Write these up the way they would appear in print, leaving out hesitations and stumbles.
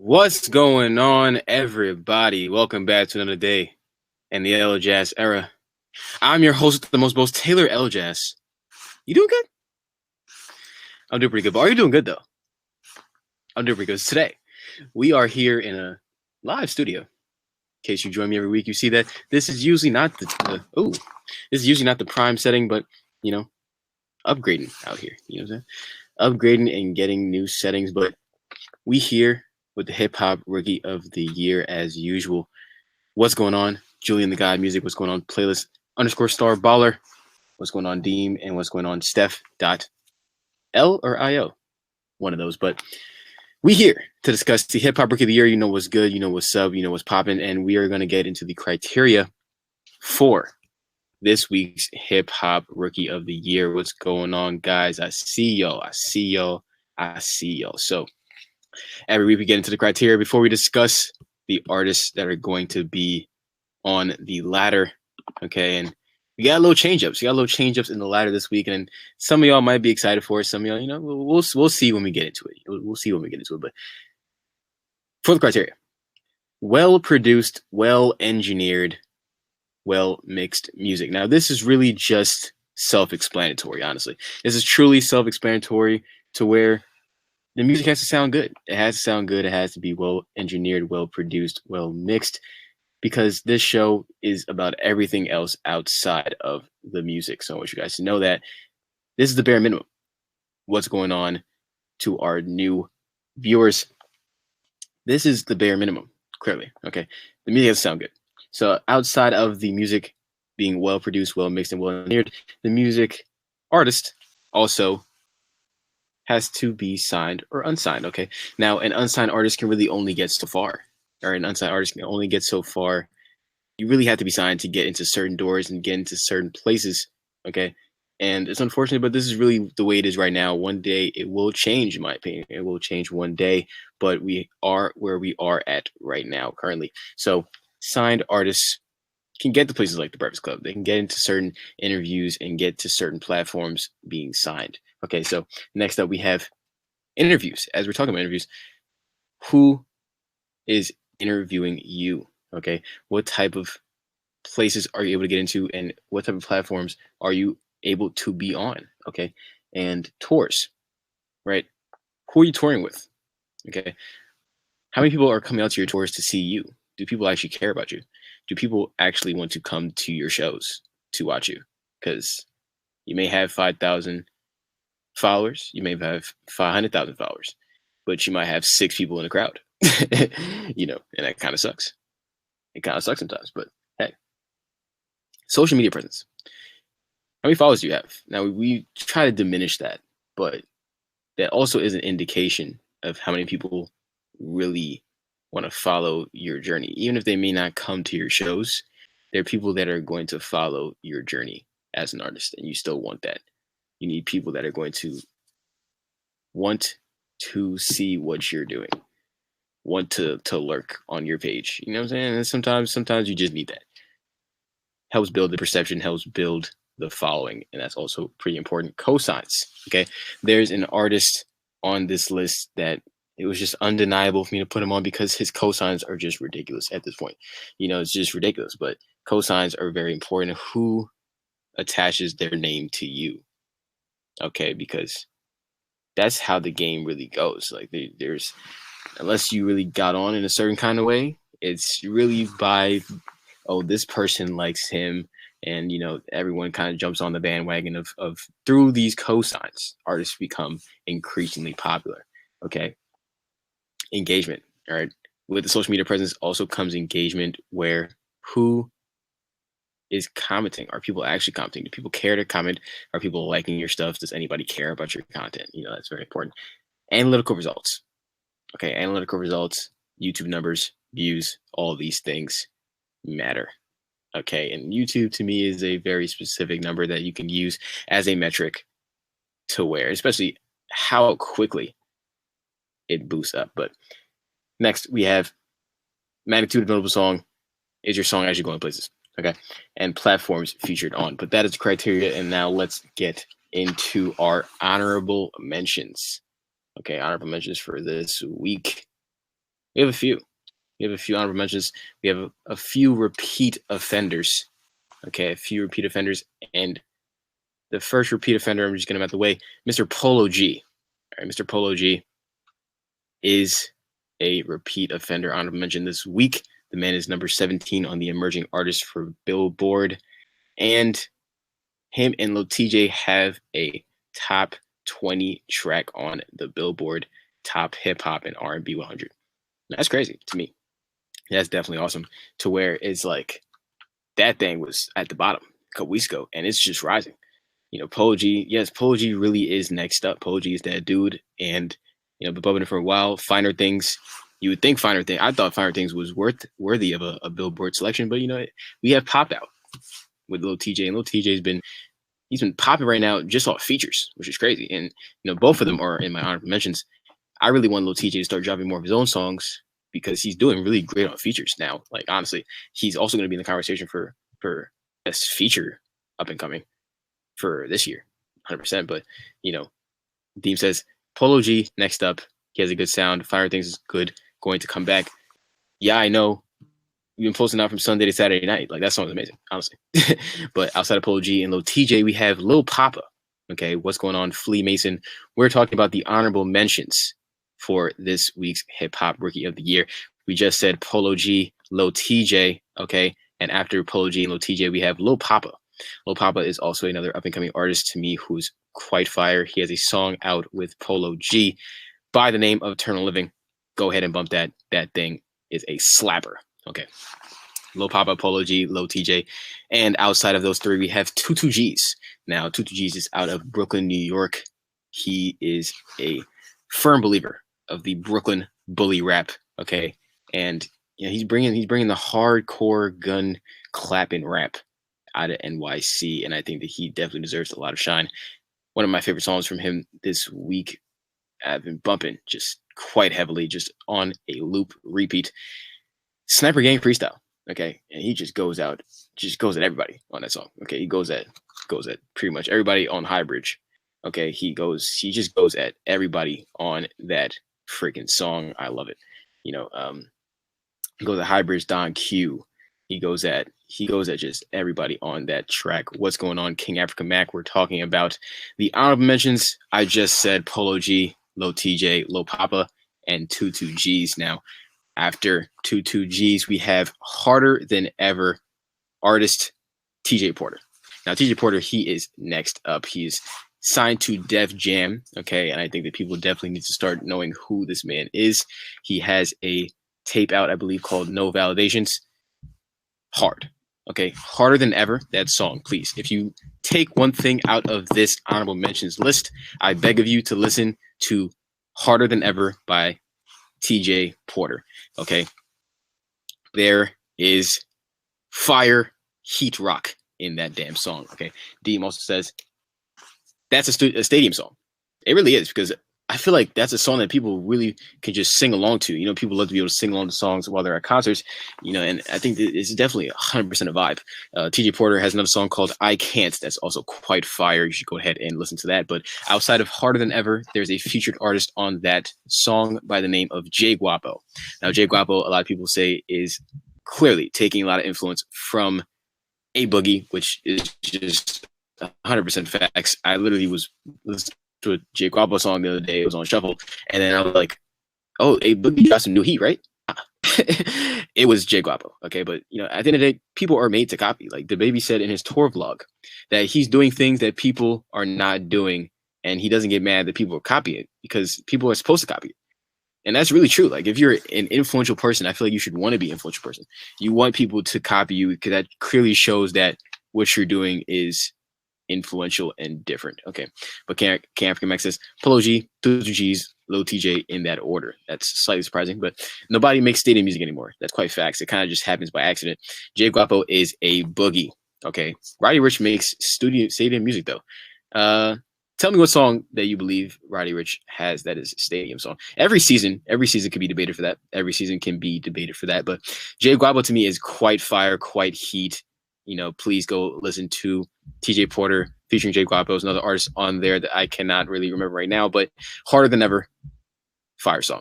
What's going on, everybody? Welcome back to another day in the Elajas era. I'm your host, the most Taylor Elajas. You doing good? I'm doing pretty good, but are you doing good though? I'm doing pretty good. Today, we are here in a live studio. In case you join me every week, you see that this is usually not this is usually not the prime setting, but you know, upgrading out here. You know what I'm saying? Upgrading and getting new settings, but we here with the Hip Hop Rookie of the Year as usual. What's going on? Julian the God Music. What's going on? Playlist _star baller. What's going on? Deem. And what's going on? Steph.L or IO. One of those. But we here to discuss the Hip Hop Rookie of the Year. You know what's good. You know what's up. You know what's popping. And we are going to get into the criteria for this week's Hip Hop Rookie of the Year. What's going on, guys? I see y'all. So every week we get into the criteria before we discuss the artists that are going to be on the ladder. Okay, and we got a little change-ups. We got a little change-ups in the ladder this week, and some of y'all might be excited for it. Some of y'all, you know, we'll see when we get into it. We'll see when we get into it. But for the criteria, well-produced, well-engineered, well-mixed music. Now, this is really just self-explanatory, honestly. This is truly self-explanatory to where the music has to sound good. It has to sound good. It has to be well-engineered, well-produced, well-mixed, because this show is about everything else outside of the music. So I want you guys to know that this is the bare minimum. What's going on to our new viewers? This is the bare minimum, clearly. Okay, the music has to sound good. So outside of the music being well-produced, well-mixed, and well-engineered, the music artist also has to be signed or unsigned. Okay. Now, an unsigned artist can really only get so far, or an unsigned artist can only get so far. You really have to be signed to get into certain doors and get into certain places. Okay. And it's unfortunate, but this is really the way it is right now. One day it will change, in my opinion. It will change one day, but we are where we are at right now currently. So signed artists can get to places like the Breakfast Club. They can get into certain interviews and get to certain platforms being signed. Okay, so next up we have interviews. As we're talking about interviews, who is interviewing you? Okay, what type of places are you able to get into, and what type of platforms are you able to be on? Okay, and tours, right? Who are you touring with? Okay, how many people are coming out to your tours to see you? Do people actually care about you? Do people actually want to come to your shows to watch you? Because you may have 5,000 followers, you may have 500,000 followers, but you might have 6 people in the crowd. You know, and that kind of sucks. It kind of sucks sometimes, but hey. Social media presence. How many followers do you have? Now, we try to diminish that, but that also is an indication of how many people really want to follow your journey. Even if they may not come to your shows, there are people that are going to follow your journey as an artist, and you still want that. You need people that are going to want to see what you're doing, want to lurk on your page. You know what I'm saying? And sometimes you just need that. Helps build the perception, helps build the following, and that's also pretty important. Cosigns. Okay, there's an artist on this list that it was just undeniable for me to put him on because his cosigns are just ridiculous at this point. You know, it's just ridiculous. But cosigns are very important. Who attaches their name to you? Okay, because that's how the game really goes. Like there's, unless you really got on in a certain kind of way, it's really by oh, this person likes him, and everyone kind of jumps on the bandwagon of through these cosigns, artists become increasingly popular. Okay, engagement. All right, with the social media presence also comes engagement, where who is commenting? Are people actually commenting? Do people care to comment? Are people liking your stuff? Does anybody care about your content? That's very important. Analytical results. Okay, analytical results, YouTube numbers, views, all these things matter. Okay, and YouTube to me is a very specific number that you can use as a metric to where, especially how quickly it boosts up. But next we have magnitude of notable song. Is your song actually going places? Okay, and platforms featured on. But that is the criteria, and now let's get into our honorable mentions. Okay, honorable mentions for this week. We have a few. We have a few honorable mentions. We have a few repeat offenders. Okay, a few repeat offenders. And the first repeat offender, I'm just getting him out the way, Mr. Polo G. All right, Mr. Polo G is a repeat offender honorable mention this week. The man is number 17 on the emerging artists for Billboard. And him and Lil TJ have a top 20 track on the Billboard Top Hip Hop and R&B 100. That's crazy to me. That's definitely awesome, to where it's like that thing was at the bottom a couple weeks ago, and it's just rising. Polo G, yes, Polo G really is next up. Polo G is that dude, and been bumping it for a while. Finer Things, you would think Finer Things. I thought Finer Things was worthy of a Billboard selection, but we have popped out with Lil TJ, and Lil TJ's been popping right now just off features, which is crazy. And both of them are in my honorable mentions. I really want Lil TJ to start dropping more of his own songs, because he's doing really great on features now. Like, honestly, he's also going to be in the conversation for best feature up and coming for this year, 100%. But Deem says Polo G next up. He has a good sound. Fire Things is good. Going to come back. Yeah, I know. We've been posting out from Sunday to Saturday night. Like, that song is amazing, honestly. But outside of Polo G and Lil TJ, we have Lil Papa. Okay, what's going on? Flea Mason. We're talking about the honorable mentions for this week's Hip Hop Rookie of the Year. We just said Polo G, Lil TJ, okay? And after Polo G and Lil TJ, we have Lil Papa. Lil Papa is also another up-and-coming artist to me who's quite fire. He has a song out with Polo G by the name of Eternal Living. Go ahead and bump that. That thing is a slapper, okay? Lil Papa, Polo G, Lil TJ. And outside of those three, we have 22 G's. Now, 22 G's is out of Brooklyn, New York. He is a firm believer of the Brooklyn bully rap, okay? And he's bringing the hardcore gun clapping rap out of NYC, and I think that he definitely deserves a lot of shine. One of my favorite songs from him this week, I've been bumping just quite heavily, just on a loop repeat. Sniper Gang Freestyle, okay? And he just goes at everybody on that song, okay? He goes at pretty much everybody on High Bridge, okay? He just goes at everybody on that freaking song. I love it. He goes at High Bridge, Don Q. He goes at just everybody on that track. What's going on? King Africa Mac. We're talking about the honorable mentions. I just said Polo G, Lil TJ, Lil Papa, and 22 G's. Now, after 22 G's, we have Harder Than Ever artist TJ Porter. Now, TJ Porter, he is next up. He is signed to Def Jam, okay? And I think that people definitely need to start knowing who this man is. He has a tape out, I believe, called No Validations. Hard, okay? Harder Than Ever, that song, please. If you take one thing out of this honorable mentions list, I beg of you to listen to Harder Than Ever by TJ Porter, okay? There is fire, heat rock in that damn song, okay? Deem also says that's a stadium song. It really is, because I feel like that's a song that people really can just sing along to. People love to be able to sing along to songs while they're at concerts, and I think it's definitely 100% a vibe. TJ Porter has another song called I Can't. That's also quite fire. You should go ahead and listen to that. But outside of Harder Than Ever, there's a featured artist on that song by the name of Jay Guapo. Now, Jay Guapo, a lot of people say, is clearly taking a lot of influence from A Boogie, which is just 100% facts. I literally was listening to a Jay Guapo song the other day. It was on shuffle, and then I was like, "Oh, A Boogie got some new heat, right?" It was Jay Guapo. Okay, but at the end of the day, people are made to copy. Like the Baby said in his tour vlog, that he's doing things that people are not doing, and he doesn't get mad that people copy it because people are supposed to copy it. And that's really true. Like if you're an influential person, I feel like you should want to be an influential person. You want people to copy you because that clearly shows that what you're doing is influential and different. Okay. But Camp African Max says Polo G, 2 G's, Lil TJ in that order. That's slightly surprising, but nobody makes stadium music anymore. That's quite facts. It kind of just happens by accident. Jay Guapo is a boogie. Okay. Roddy Ricch makes stadium music though. Tell me what song that you believe Roddy Ricch has that is a stadium song. Every season can be debated for that. Every season can be debated for that. But Jay Guapo to me is quite fire, quite heat. Please go listen to TJ Porter featuring Jay Guapo. There's another artist on there that I cannot really remember right now, but Harder Than Ever, fire song.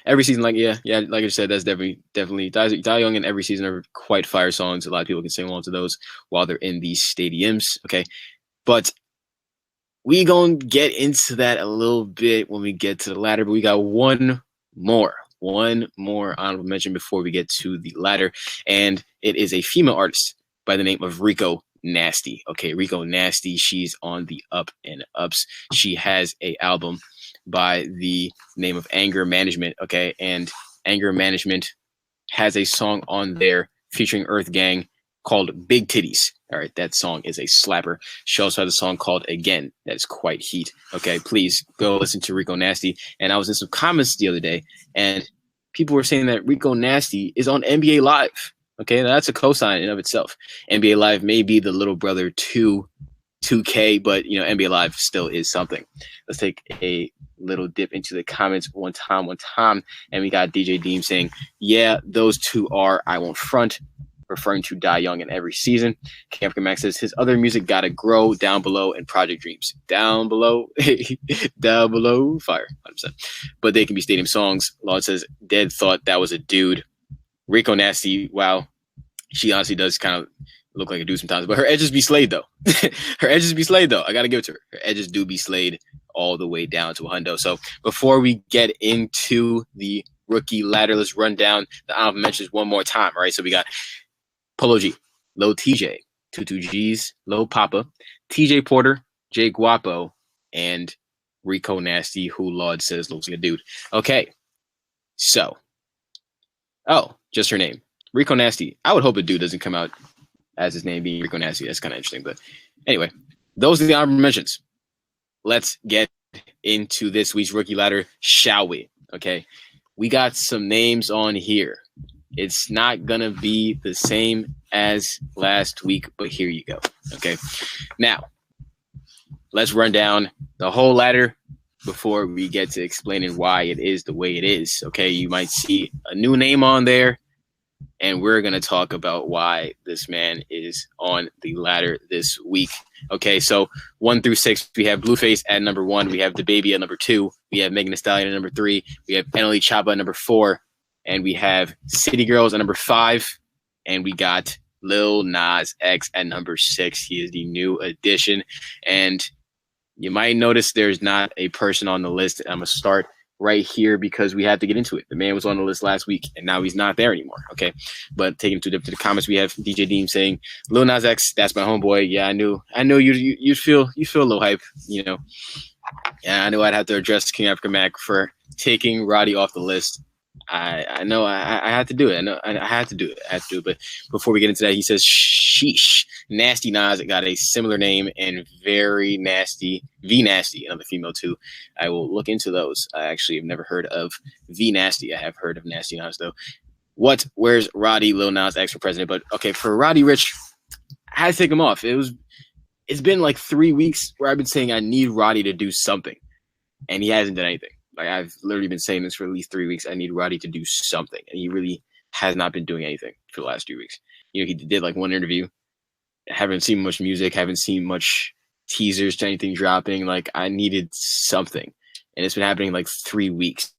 Every season, like I said, that's definitely Die Young and Every Season are quite fire songs. A lot of people can sing along to those while they're in these stadiums. Okay, but we gonna get into that a little bit when we get to the ladder, but we got one more honorable mention before we get to the ladder, and it is a female artist by the name of Rico Nasty. Okay, Rico Nasty, she's on the up and ups. She has a album by the name of Anger Management. Okay, and Anger Management has a song on there featuring Earth Gang called Big Titties. All right, that song is a slapper. She also has a song called Again that's quite heat. Okay, please go listen to Rico Nasty. And I was in some comments the other day, and people were saying that Rico Nasty is on NBA Live. Okay, now that's a cosign in of itself. NBA Live may be the little brother to 2K, but NBA Live still is something. Let's take a little dip into the comments one time, and we got DJ Deem saying, "Yeah, those two are I Won't Front," referring to Die Young in Every Season. Camp Max says his other music gotta grow down below and Project Dreams. Down below, fire, 100%. But they can be stadium songs. Lord says Dead thought that was a dude. Rico Nasty, wow. She honestly does kind of look like a dude sometimes, but her edges be slayed though. I gotta give it to her. Her edges do be slayed all the way down to a hundo. So before we get into the rookie ladder, let's run down the honorable mentions one more time. All right, so we got Polo G, Lil TJ, 2 G's, Lil Papa, TJ Porter, Jay Guapo, and Rico Nasty, who Lord says looks like a dude. Okay, so, just her name, Rico Nasty. I would hope a dude doesn't come out as his name being Rico Nasty. That's kind of interesting, but anyway, those are the honorable mentions. Let's get into this week's rookie ladder, shall we? Okay, we got some names on here. It's not going to be the same as last week, but here you go. Okay. Now, let's run down the whole ladder before we get to explaining why it is the way it is. Okay. You might see a new name on there, and we're going to talk about why this man is on the ladder this week. Okay. So 1 through 6, we have Blueface at number 1. We have the Bavy at number 2. We have Megan Thee Stallion at number 3. We have NLE Choppa at number 4. And we have City Girls at number 5. And we got Lil Nas X at number 6. He is the new addition. And you might notice there's not a person on the list. I'm going to start right here because we have to get into it. The man was on the list last week, and now he's not there anymore. Okay. But taking to the comments, we have DJ Deem saying, Lil Nas X, that's my homeboy. Yeah, I knew you'd feel a little hype, Yeah, I knew I'd have to address King Africa Mac for taking Roddy off the list. I know I had to do it. I had to do it. But before we get into that, he says, sheesh, Nasty Nas got a similar name and very nasty, V Nasty, another female too. I will look into those. I actually have never heard of V Nasty. I have heard of Nasty Nas though. Where's Roddy, Lil Nas X for president? But okay, for Roddy Ricch, I had to take him off. It's been like 3 weeks where I've been saying I need Roddy to do something, and he hasn't done anything. Like I've literally been saying this for at least 3 weeks. I need Roddy to do something, and he really has not been doing anything for the last 3 weeks. He did like one interview. Haven't seen much music. Haven't seen much teasers to anything dropping. Like I needed something, and it's been happening like 3 weeks.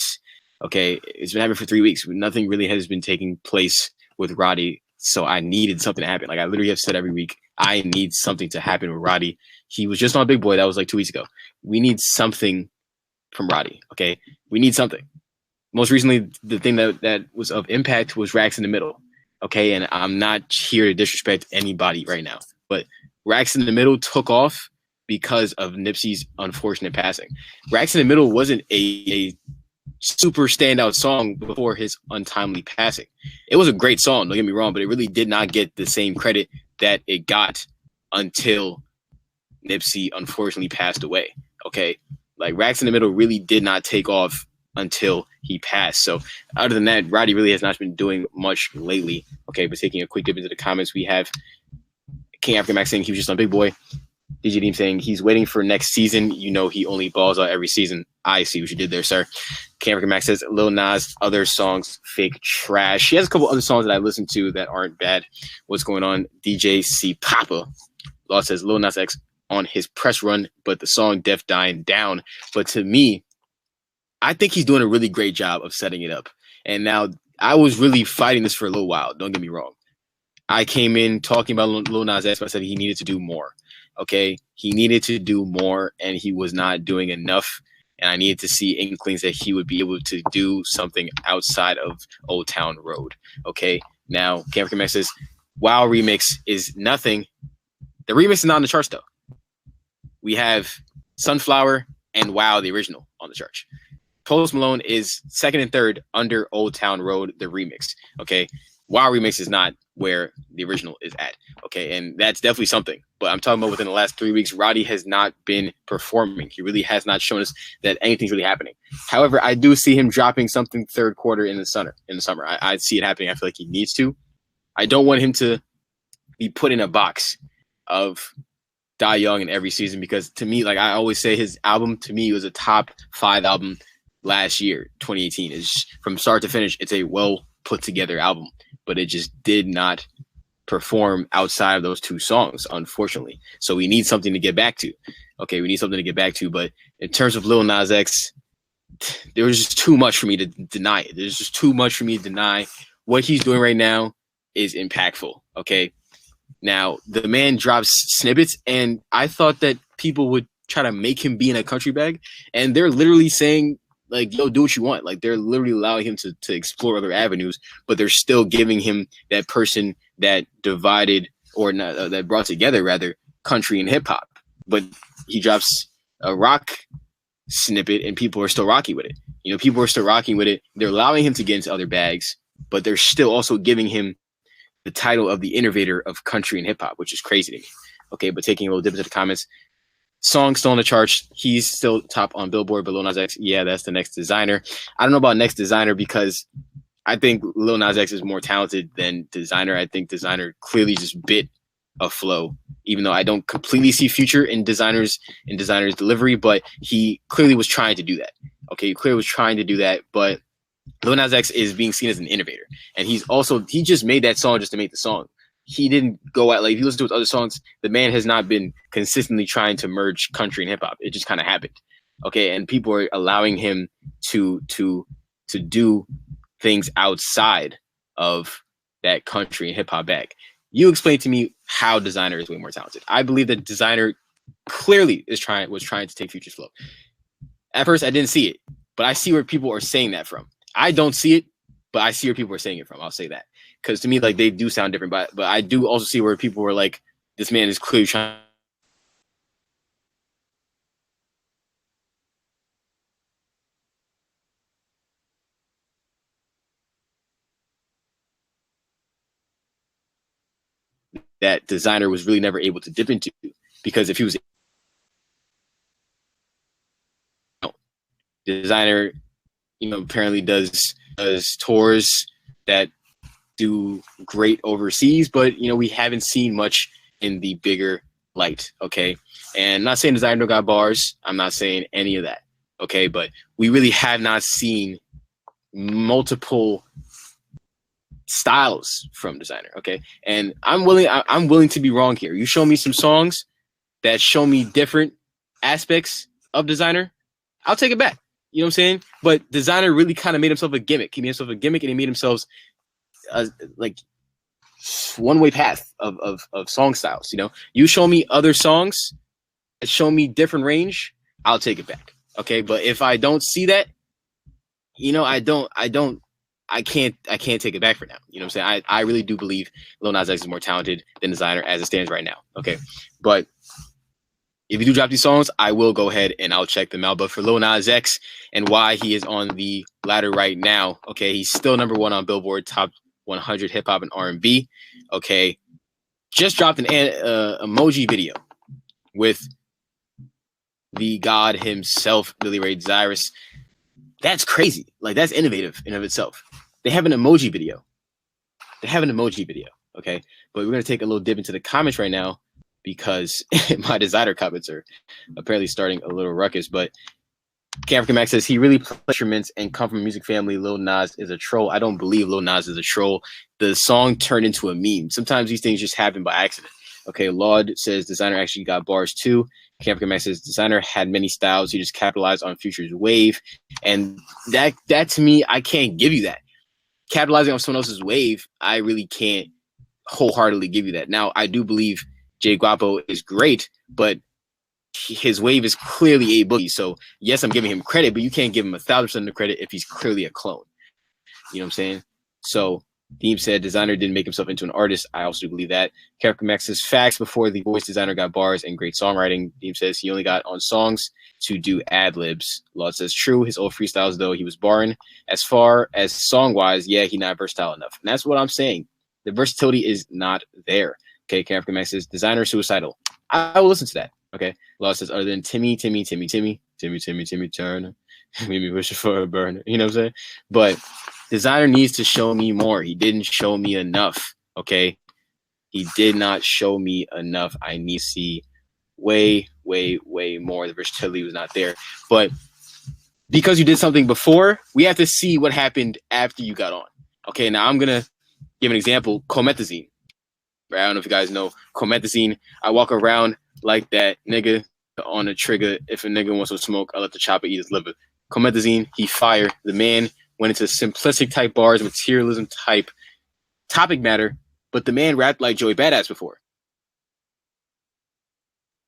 Okay, it's been happening for 3 weeks. Nothing really has been taking place with Roddy, so I needed something to happen. Like I literally have said every week, I need something to happen with Roddy. He was just on Big Boy. That was like 2 weeks ago. We need something from Roddy. Okay, we need something. most recently, the thing that was of impact was Racks in the Middle. Okay, and I'm not here to disrespect anybody right now, but Racks in the Middle took off because of Nipsey's unfortunate passing. Racks in the Middle wasn't a super standout song before his untimely passing. It was a great song, don't get me wrong, but it really did not get the same credit that it got until Nipsey unfortunately passed away. Okay, like Racks in the Middle really did not take off until he passed. So other than that, Roddy really has not been doing much lately. Okay, but taking a quick dip into the comments, we have King African Max saying he was just on Big Boy. DJ Deem saying he's waiting for next season. You know he only balls out every season. I see what you did there, sir. King African Max says Lil Nas other songs fake trash. He has a couple other songs that I listen to that aren't bad. What's going on? DJ C Papa Law says Lil Nas X on his press run, but the song Death Dying Down. But to me, I think he's doing a really great job of setting it up. And now I was really fighting this for a little while. Don't get me wrong. I came in talking about Lil Nas X, but I said he needed to do more. Okay, he needed to do more, and he was not doing enough. And I needed to see inklings that he would be able to do something outside of Old Town Road. Okay, now Camp Max says, "Wow, remix is nothing." The remix is not on the charts though. We have Sunflower and Wow, the original, on the charts. Post Malone is second and third under Old Town Road, the remix. Okay, Wow remix is not where the original is at. Okay, and that's definitely something. But I'm talking about within the last 3 weeks, Roddy has not been performing. He really has not shown us that anything's really happening. However, I do see him dropping something third quarter in the summer. I see it happening. I feel like he needs to. I don't want him to be put in a box of Die Young in every season, because to me, like I always say, his album to me was a top 5 album last year, 2018. Is from start to finish, it's a well put together album, but it just did not perform outside of those 2 songs, unfortunately. So we need something to get back to. Okay, we need something to get back to. But in terms of Lil Nas X, there was just too much for me to deny it. There's just too much for me to deny. What he's doing right now is impactful. Okay, now the man drops snippets, and I thought that people would try to make him be in a country bag, and they're literally saying, like, yo, do what you want. Like, they're literally allowing him to explore other avenues, but they're still giving him that person that divided, or not, that brought together, rather, country and hip hop. But he drops a rock snippet, and people are still rocking with it. You know, people are still rocking with it. They're allowing him to get into other bags, but they're still also giving him the title of the innovator of country and hip hop, which is crazy to me. Okay, but taking a little dip into the comments, song still on the charts. He's still top on Billboard, but Lil Nas X, yeah, that's the next designer. I don't know about next designer, because I think Lil Nas X is more talented than designer. I think designer clearly just bit a flow, even though I don't completely see future in designer's delivery, but he clearly was trying to do that. Okay, he clearly was trying to do that, but Lil Nas X is being seen as an innovator, and he just made that song just to make the song. He didn't go out, like, if you listen to his other songs, the man has not been consistently trying to merge country and hip hop. It just kind of happened. Okay, and people are allowing him to do things outside of that country and hip hop bag. You explain to me how designer is way more talented. I believe that designer clearly was trying to take Future's flow. At first, I didn't see it, but I see where people are saying that from. I don't see it, but I see where people are saying it from. I'll say that. Because to me, like, they do sound different, but I do also see where people were like, this man is clearly trying that designer was really never able to dip into, because if he was designer, you know, apparently does tours that do great overseas, but you know, we haven't seen much in the bigger light. Okay, and I'm not saying designer got bars, I'm not saying any of that. Okay, but we really have not seen multiple styles from designer. Okay, and I'm willing to be wrong here. You show me some songs that show me different aspects of designer, I'll take it back. You know what I'm saying? But designer really kind of made himself a gimmick. He made himself a gimmick, and he made himself like one-way path of song styles. You know, you show me other songs that show me different range, I'll take it back. Okay, but if I don't see that, I can't take it back for now. You know what I'm saying? I really do believe Lil Nas X is more talented than Designer as it stands right now. Okay. But if you do drop these songs, I will go ahead and I'll check them out. But for Lil Nas X and why he is on the ladder right now, okay, he's still #1 on Billboard Top 100 Hip Hop and R&B. Okay, just dropped an emoji video with the god himself, Billy Ray Cyrus. That's crazy. Like, that's innovative in of itself. They have an emoji video. Okay, but we're gonna take a little dip into the comments right now, because my Designer comments are apparently starting a little ruckus. But African Max says he really plays instruments and come from a music family. Lil Nas is a troll. I don't believe Lil Nas is a troll. The song turned into a meme. Sometimes these things just happen by accident. Okay, Laud says Designer actually got bars too. African Max says Designer had many styles. He just capitalized on Future's wave. And that to me, I can't give you that. Capitalizing on someone else's wave, I really can't wholeheartedly give you that. Now, I do believe Jay Guapo is great, but his wave is clearly a boogie. So yes, I'm giving him credit, but you can't give him 1,000% of credit if he's clearly a clone. You know what I'm saying? So Deem said Designer didn't make himself into an artist. I also do believe that. Captain Max says facts before the voice Designer got bars and great songwriting. Deem says he only got on songs to do ad libs. Laud says true. His old freestyles, though, he was barring. As far as song wise, yeah, he not versatile enough. And that's what I'm saying. The versatility is not there. Okay, Captain Max says Designer suicidal. I will listen to that. Okay. Laud says other than Timmy Turner, maybe wishing for a burner. You know what I'm saying? But Designer needs to show me more. He didn't show me enough. Okay. He did not show me enough. I need to see way more. The versatility was not there. But because you did something before, we have to see what happened after you got on. Okay, now I'm gonna give an example. Comethazine. I don't know if you guys know Comethazine. I walk around like that nigga on the trigger. If a nigga wants to smoke, I let the chopper eat his liver. Comethazine, he fired. The man went into simplistic type bars, materialism type topic matter, but the man rapped like Joey Badass before.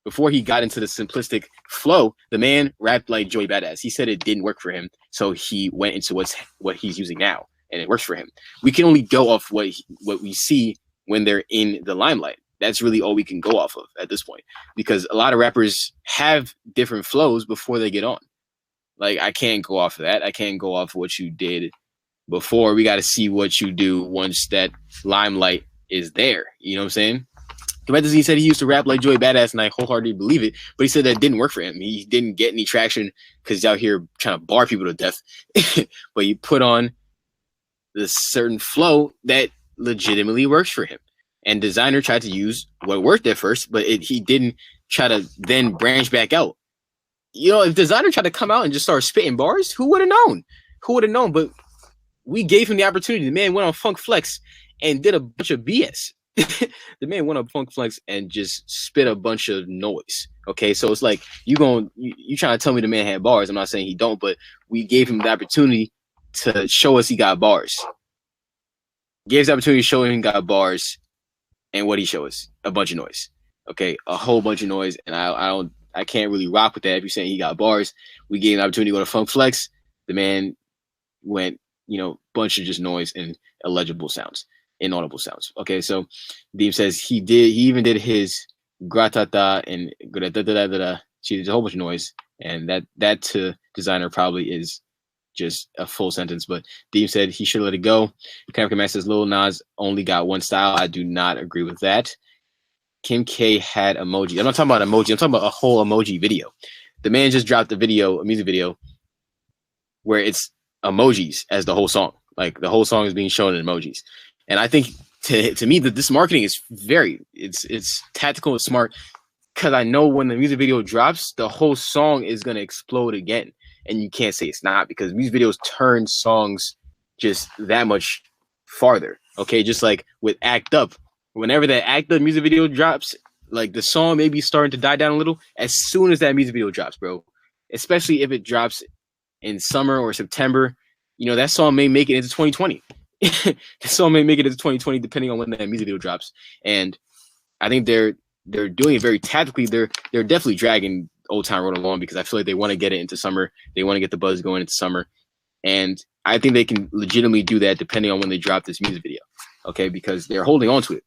Before he got into the simplistic flow, the man rapped like Joey Badass. He said it didn't work for him, so he went into what he's using now, and it works for him. We can only go off what we see when they're in the limelight. That's really all we can go off of at this point, because a lot of rappers have different flows before they get on. Like, I can't go off of that. I can't go off of what you did before. We got to see what you do once that limelight is there. You know what I'm saying? He said he used to rap like Joey Badass, and I wholeheartedly believe it, but he said that didn't work for him. He didn't get any traction because he's out here trying to bar people to death. But you put on this certain flow that legitimately works for him. And Designer tried to use what worked at first, but he didn't try to then branch back out. You know, if Designer tried to come out and just start spitting bars, who would have known? Who would have known? But we gave him the opportunity. The man went on Funk Flex and did a bunch of BS. The man went on Funk Flex and just spit a bunch of noise. Okay, so it's like you trying to tell me the man had bars. I'm not saying he don't, but we gave him the opportunity to show us he got bars. Gave us the opportunity to show him he got bars, and what he showed us? A bunch of noise. Okay, a whole bunch of noise, and I can't really rock with that. If you're saying he got bars, we gave him the opportunity to go to Funk Flex. The man went, bunch of just noise and illegible sounds. Inaudible sounds. Okay, so Deem says he even did his gratata and gratata. She did a whole bunch of noise, and that to Designer probably is just a full sentence. But Deem said he should let it go. Captain Max says Lil Nas only got one style. I do not agree with that. Kim K had emoji. I'm not talking about emoji. I'm talking about a whole emoji video. The man just dropped a music video, where it's emojis as the whole song. Like, the whole song is being shown in emojis. And I think to me that this marketing is it's tactical and smart, because I know when the music video drops, the whole song is going to explode again. And you can't say it's not, because music videos turn songs just that much farther. Okay, just like with Act Up. Whenever that Act Up music video drops, like, the song may be starting to die down a little as soon as that music video drops, bro. Especially if it drops in summer or September, that song may make it into 2020. The song may make it into 2020 depending on when that music video drops. And I think they're doing it very tactically. They're definitely dragging Old Town Road along, because I feel like they want to get it into summer. They want to get the buzz going into summer. And I think they can legitimately do that depending on when they drop this music video. Okay, because they're holding on to it.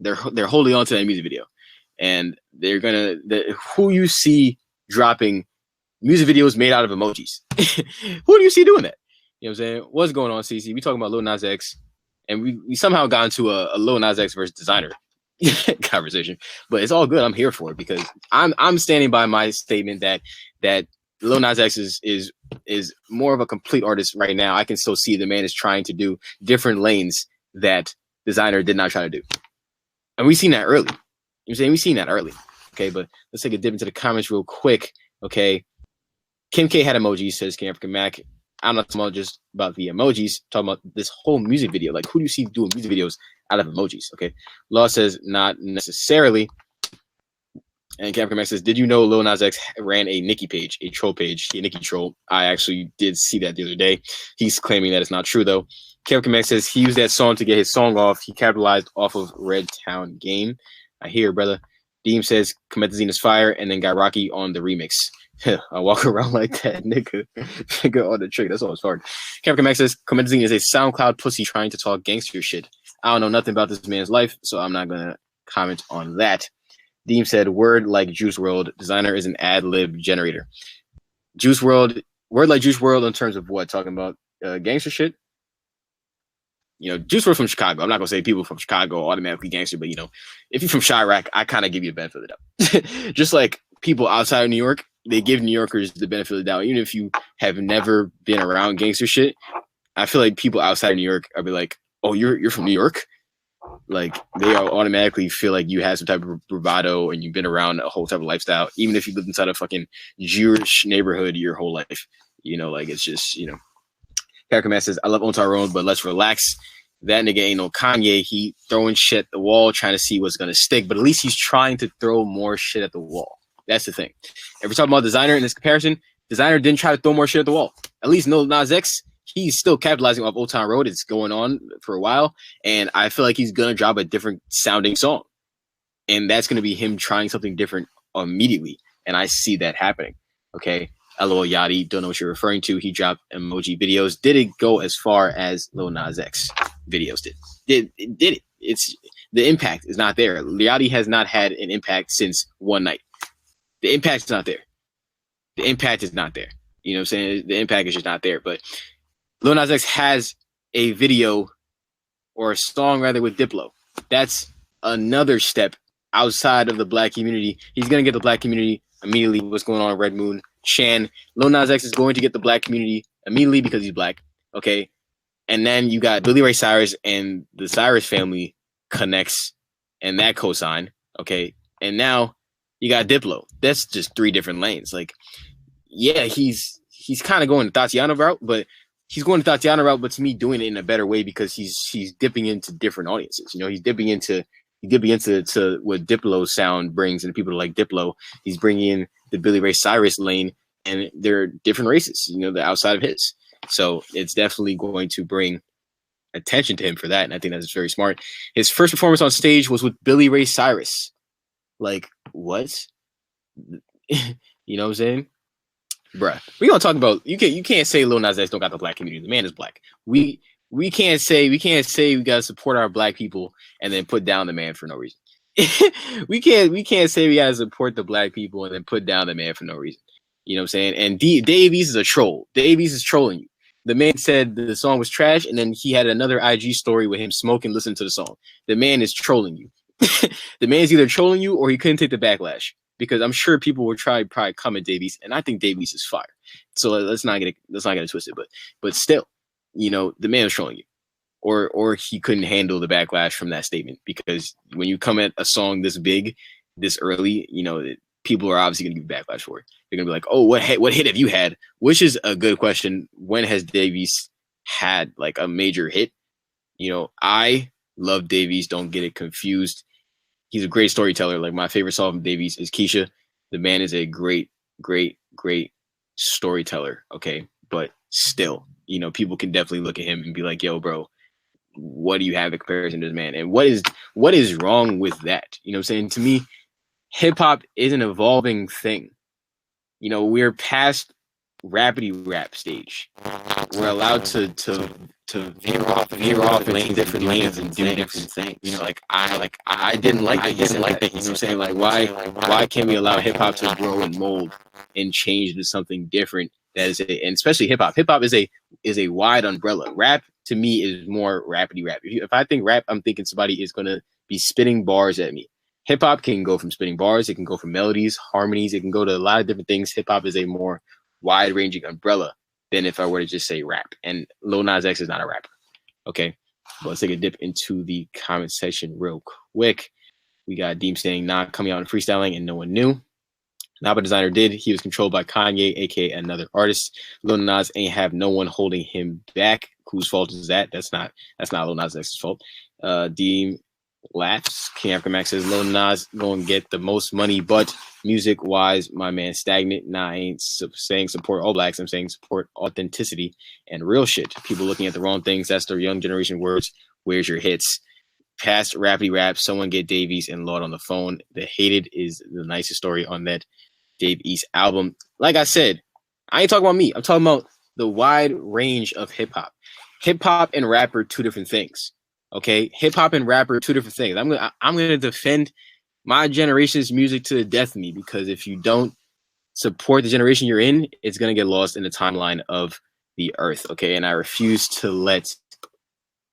They're holding on to that music video. And they're gonna who you see dropping music videos made out of emojis. Who do you see doing that? You know what I'm saying? What's going on, CC? We talking about Lil Nas X, and we somehow got into a Lil Nas X versus Designer conversation. But it's all good. I'm here for it because I'm standing by my statement that Lil Nas X is more of a complete artist right now. I can still see the man is trying to do different lanes that Designer did not try to do. And we've seen that early. You know what I'm saying? We've seen that early. Okay, but let's take a dip into the comments real quick. Okay. Kim K had emojis, says King African Mac. I'm not talking just about the emojis, talking about this whole music video. Like, who do you see doing music videos out of emojis? Okay. Law says not necessarily. And King African Mac says, did you know Lil Nas X ran a Nicki page, a troll page, a Nicki troll? I actually did see that the other day. He's claiming that it's not true, though. King African Mac says he used that song to get his song off. He capitalized off of Red Town Game. I hear, brother. Deem says Comethazine is fire and then got Rocky on the remix. I walk around like that, nigga. Nigga on the trick. That's always hard. Captain Max says Comethazine is a SoundCloud pussy trying to talk gangster shit. I don't know nothing about this man's life, so I'm not gonna comment on that. Deem said word like Juice WRLD. Designer is an ad lib generator. Juice WRLD, word like Juice WRLD in terms of what? Talking about gangster shit? You know, Juice WRLD from Chicago. I'm not gonna say people from Chicago are automatically gangster, but you know, if you're from Chirac, I kind of give you a benefit of the doubt. Just like people outside of New York, they give New Yorkers the benefit of the doubt, even if you have never been around gangster shit. I feel like people outside of New York are be like, "Oh, you're from New York." Like they automatically feel like you have some type of bravado and you've been around a whole type of lifestyle, even if you lived inside a fucking Jewish neighborhood your whole life. You know, like it's just, you know. Character says, I love On Tyrone, but let's relax. That nigga ain't no Kanye. He throwing shit at the wall, trying to see what's gonna stick, but at least he's trying to throw more shit at the wall. That's the thing. If we're talking about Designer in this comparison, Designer didn't try to throw more shit at the wall. At least Lil Nas X, he's still capitalizing off Old Town Road. It's going on for a while, and I feel like he's gonna drop a different sounding song, and that's gonna be him trying something different immediately, and I see that happening. Okay, LOL Yachty, don't know what you're referring to. He dropped emoji videos. Did it go as far as Lil Nas X videos did? Did it? It's the impact is not there. Yachty has not had an impact since One Night. The impact's not there. The impact is not there. You know what I'm saying? The impact is just not there. But Lil Nas X has a video or a song rather with Diplo. That's another step outside of the black community. He's going to get the black community immediately. What's going on in Red Moon? Chan. Lil Nas X is going to get the black community immediately because he's black. Okay. And then you got Billy Ray Cyrus and the Cyrus family connects and that cosign. Okay. And now you got Diplo. That's just three different lanes. Like, yeah, he's kind of going the Tatiana route, but he's going the Tatiana route, but to me, doing it in a better way because he's dipping into different audiences. You know, he's dipping into what Diplo's sound brings and the people that like Diplo. He's bringing in the Billy Ray Cyrus lane, and they're different races. You know, they're outside of his. So it's definitely going to bring attention to him for that, and I think that's very smart. His first performance on stage was with Billy Ray Cyrus. Like, what? You know what I'm saying? Bruh. We gonna talk about you can't say Lil Nas X don't got the black community. The man is black. We can't say we gotta support our black people and then put down the man for no reason. we can't say we gotta support the black people and then put down the man for no reason. You know what I'm saying? And Davies is a troll. Davies is trolling you. The man said the song was trash, and then he had another IG story with him smoking, listening to the song. The man is trolling you. The man's either trolling you or he couldn't take the backlash, because I'm sure people will probably come at Davies, and I think Davies is fire. So let's not get it twisted. But still, you know, the man is trolling you, or he couldn't handle the backlash from that statement, because when you come at a song this big, this early, you know, people are obviously going to give backlash for it. They're going to be like, oh, what hit have you had? Which is a good question. When has Davies had like a major hit? You know, I love Davies. Don't get it confused. He's a great storyteller. Like, my favorite song from Davies is Keisha. The man is a great, great, great storyteller. Okay. But still, you know, people can definitely look at him and be like, yo, bro, what do you have in comparison to this man? And what is wrong with that? You know what I'm saying? To me, hip hop is an evolving thing. You know, we're past rapidy rap stage. We're allowed to veer off into different lanes and do different things. You know, I didn't like that. You know what I'm saying? Like why can't we allow hip hop to grow and mold and change into something different? That is, and especially hip hop. Hip hop is a wide umbrella. Rap to me is more rapidy rap. If I think rap, I'm thinking somebody is gonna be spitting bars at me. Hip hop can go from spitting bars, it can go from melodies, harmonies, it can go to a lot of different things. Hip hop is a more wide ranging umbrella than if I were to just say rap. And Lil Nas X is not a rapper. Okay. But let's take a dip into the comment section real quick. We got Deem saying, nah, coming out and freestyling and no one knew. Not a designer did. He was controlled by Kanye, aka another artist. Lil Nas ain't have no one holding him back. Whose fault is that? That's not Lil Nas X's fault. Deem laughs. King Africa Max says Lil Nas gonna get the most money, but music wise, my man stagnant. Nah, I ain't saying support all blacks. I'm saying support authenticity and real shit. People looking at the wrong things. That's their young generation words. Where's your hits? Past rapidy rap. Someone get Davies and Lord on the phone. The Hated is the nicest story on that Dave East album. Like I said, I ain't talking about me. I'm talking about the wide range of hip hop. Hip hop and rap are two different things. Okay, hip hop and rap are two different things. I'm gonna defend my generation's music to the death of me, because if you don't support the generation you're in, it's gonna get lost in the timeline of the earth. Okay, and I refuse to let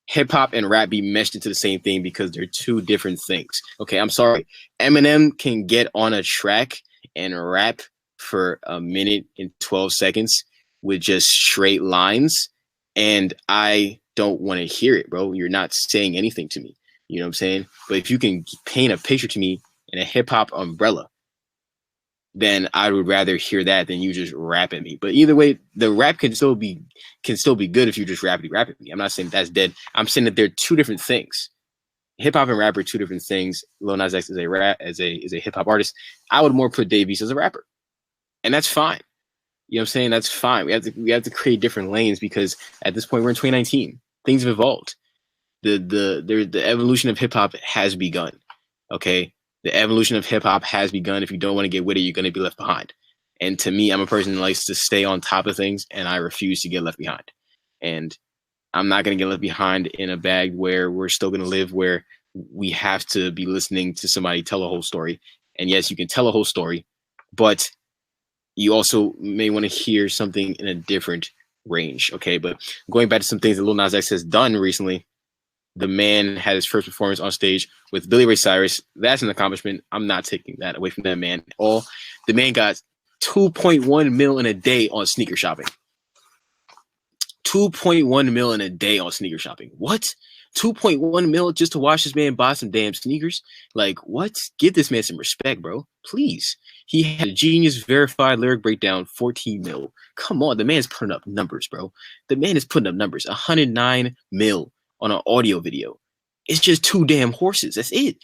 hip hop and rap be meshed into the same thing, because they're two different things. Okay, I'm sorry. Eminem can get on a track and rap for a minute and 12 seconds with just straight lines, and I don't want to hear it, bro. You're not saying anything to me. You know what I'm saying? But if you can paint a picture to me in a hip hop umbrella, then I would rather hear that than you just rap at me. But either way, the rap can still be good if you just rap at me. I'm not saying that's dead. I'm saying that they're two different things. Hip hop and rap are two different things. Lil Nas X is a hip hop artist. I would more put Dave East as a rapper, and that's fine. You know what I'm saying? That's fine. We have to create different lanes, because at this point we're in 2019. Things have evolved. The evolution of hip hop has begun. Okay, the evolution of hip hop has begun. If you don't want to get with it, you're going to be left behind. And to me, I'm a person who likes to stay on top of things, and I refuse to get left behind. And I'm not going to get left behind in a bag where we're still going to live, where we have to be listening to somebody tell a whole story. And yes, you can tell a whole story, but you also may want to hear something in a different range. Okay, but going back to some things that Lil Nas X has done recently, the man had his first performance on stage with Billy Ray Cyrus. That's an accomplishment. I'm not taking that away from that man at all. The man got 2.1 mil in a day on sneaker shopping. 2.1 mil in a day on sneaker shopping. What? 2.1 mil just to watch this man buy some damn sneakers? Like, what? Give this man some respect, bro. Please. He had a Genius verified lyric breakdown, 14 mil. Come on, the man's putting up numbers, bro. The man is putting up numbers. 109 mil on an audio video. It's just two damn horses. That's it.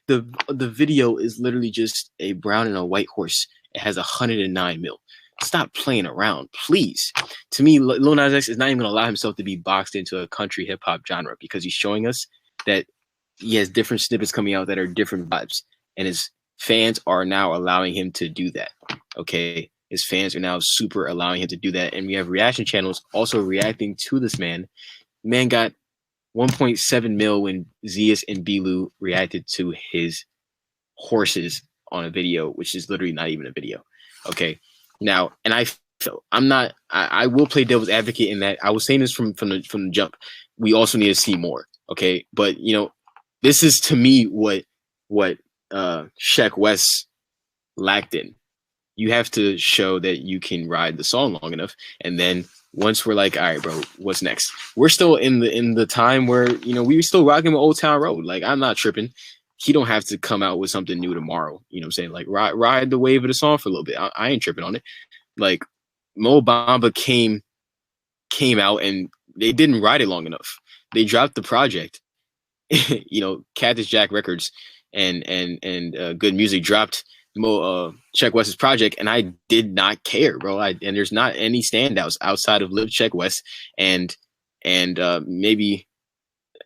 The video is literally just a brown and a white horse. It has 109 mil. Stop playing around, please. To me, Lil Nas X is not even going to allow himself to be boxed into a country hip hop genre, because he's showing us that he has different snippets coming out that are different vibes, and his fans are now allowing him to do that. Okay, his fans are now super allowing him to do that, and we have reaction channels also reacting to this man. Man got 1.7 mil when Zeus and Bilu reacted to his horses on a video, which is literally not even a video. Okay. Now, and I will play devil's advocate in that I was saying this from the jump. We also need to see more, okay? But you know, this is to me what Sheck West lacked in. You have to show that you can ride the song long enough, and then once we're like, all right, bro, what's next? We're still in the time where, you know, we were still rocking with Old Town Road. Like, I'm not tripping. He don't have to come out with something new tomorrow. You know what I'm saying? Like, ride the wave of the song for a little bit. I ain't tripping on it. Like, Mo Bamba came out and they didn't ride it long enough. They dropped the project. You know, Cactus Jack Records and Good Music dropped Sheck West's project, and I did not care, bro. And there's not any standouts outside of Live Sheck West and maybe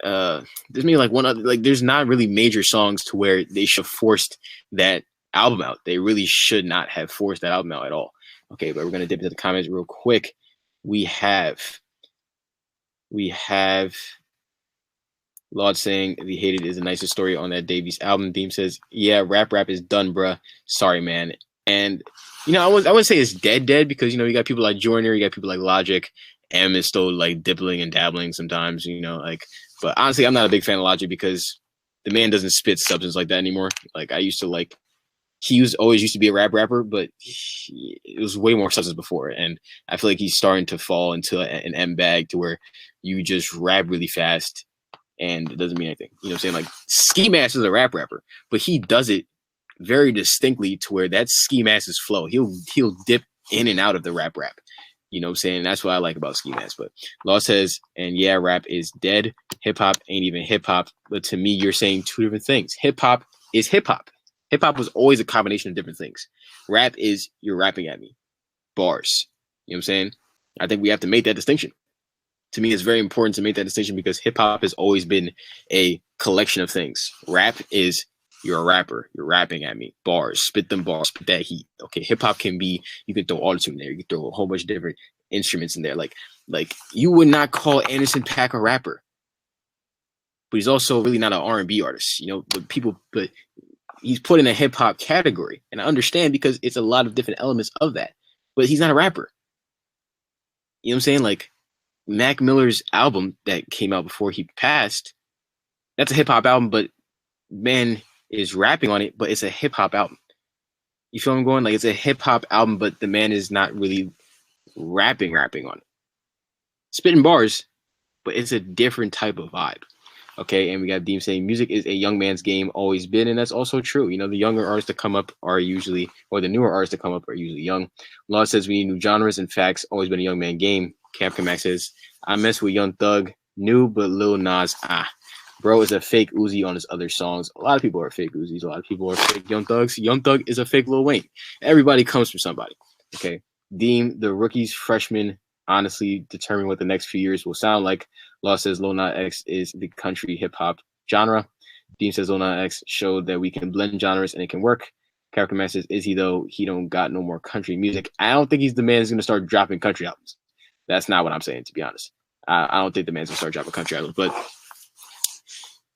there's maybe like one other, like there's not really major songs to where they should have forced that album out. They really should not have forced that album out at all. Okay, but we're gonna dip into the comments real quick. We have Lord saying the hated is the nicest story on that Davies album. Deem says, yeah, rap is done, bruh. Sorry, man. And I wouldn't say it's dead because you got people like Joyner, you got people like Logic. M is still like dibbling and dabbling sometimes, but honestly, I'm not a big fan of Logic because the man doesn't spit substance like that anymore. Like I used to like always used to be a rapper, but it was way more substance before. And I feel like he's starting to fall into an M bag to where you just rap really fast and it doesn't mean anything. You know what I'm saying? Like Ski Mask is a rapper, but he does it very distinctly to where that's Ski Mask's flow. He'll dip in and out of the rap. You know what I'm saying? That's what I like about Ski Mask. But Law says, and yeah, rap is dead. Hip hop ain't even hip hop. But to me, you're saying two different things. Hip hop is hip hop. Hip hop was always a combination of different things. Rap is you're rapping at me. Bars. You know what I'm saying? I think we have to make that distinction. To me, it's very important to make that distinction because hip hop has always been a collection of things. Rap is you're a rapper. You're rapping at me. Bars. Spit them bars. Spit that heat. Okay, hip hop can be, you can throw autotune in there. You can throw a whole bunch of different instruments in there. Like you would not call Anderson .Paak a rapper. But he's also really not an R&B artist. But he's put in a hip hop category. And I understand because it's a lot of different elements of that. But he's not a rapper. You know what I'm saying? Like Mac Miller's album that came out before he passed, that's a hip hop album, but man is rapping on it, but it's a hip hop album. You feel I'm going? Like it's a hip hop album, but the man is not really rapping on it. Spitting bars, but it's a different type of vibe. Okay, and we got Deem saying music is a young man's game, always been, and that's also true. The younger artists that come up are usually, or the newer artists that come up are usually young. Law says we need new genres and facts, always been a young man game. Capcom Max says, I mess with Young Thug, new, but Lil Nas, bro is a fake Uzi on his other songs. A lot of people are fake Uzis. A lot of people are fake Young Thugs. Young Thug is a fake Lil Wayne. Everybody comes from somebody. Okay. Deem the rookies, freshmen, honestly determine what the next few years will sound like. Law says Lil Nas X is the country hip hop genre. Deem says Lil Nas X showed that we can blend genres and it can work. Character Man says, is he though? He don't got no more country music. I don't think he's the man who's going to start dropping country albums. That's not what I'm saying, to be honest. I don't think the man's going to start dropping country albums. But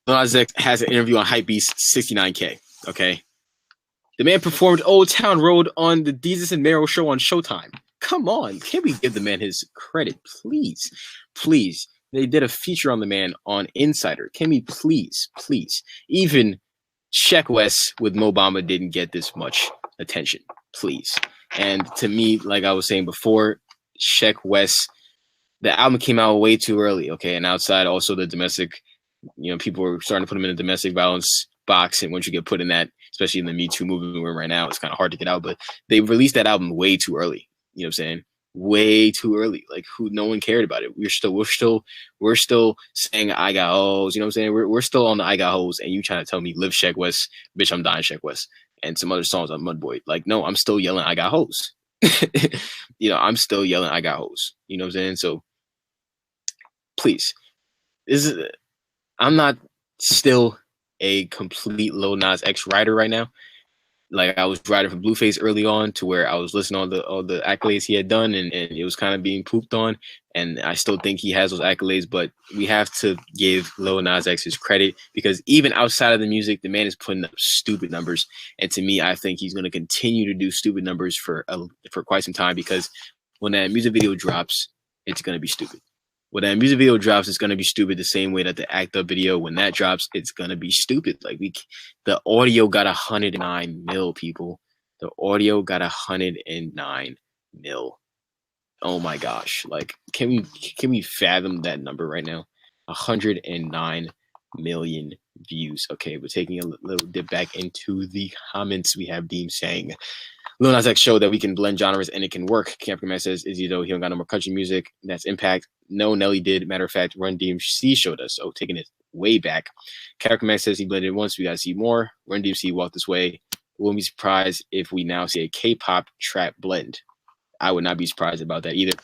Lil Nas X has an interview on Hypebeast, 69K. Okay. The man performed Old Town Road on the Deezus and Mero show on Showtime. Come on. Can we give the man his credit? Please. Please. They did a feature on the man on Insider. Can we please? Even Sheck West with Mo Bamba didn't get this much attention. Please. And to me, like I was saying before, Sheck West, the album came out way too early. Okay. And outside also the domestic, people were starting to put him in a domestic violence box. And once you get put in that, especially in the Me Too movement we're in right now, it's kind of hard to get out. But they released that album way too early. You know what I'm saying? Way too early. Like no one cared about it. We're still saying I got hoes. You know what I'm saying? We're still on the I got hoes, and you trying to tell me live Sheck West, bitch, I'm dying Sheck West, and some other songs on Mudboy. Like, no, I'm still yelling I got hoes. I'm still yelling I got hoes. You know what I'm saying? So please, I'm not still a complete Lil Nas X writer right now. Like I was writing for Blueface early on to where I was listening to all the accolades he had done and it was kind of being pooped on. And I still think he has those accolades, but we have to give Lil Nas X his credit because even outside of the music, the man is putting up stupid numbers. And to me, I think he's going to continue to do stupid numbers for quite some time because when that music video drops, it's going to be stupid. When that music video drops, it's going to be stupid the same way that the Act Up video, when that drops, it's going to be stupid. Like the audio got 109 mil, people. The audio got 109 mil. Oh my gosh. Like, can we fathom that number right now? 109 million views. Okay, we're taking a little dip back into the comments. We have Deem saying, Lil Nas X showed that we can blend genres and it can work. Camper Man says, is he though? He don't got no more country music. That's Impact. No, Nelly did. Matter of fact, Run DMC showed us. So taking it way back. Character Man says he blended once. We got to see more. Run DMC walked this way. Wouldn't be surprised if we now see a K-pop trap blend. I would not be surprised about that either.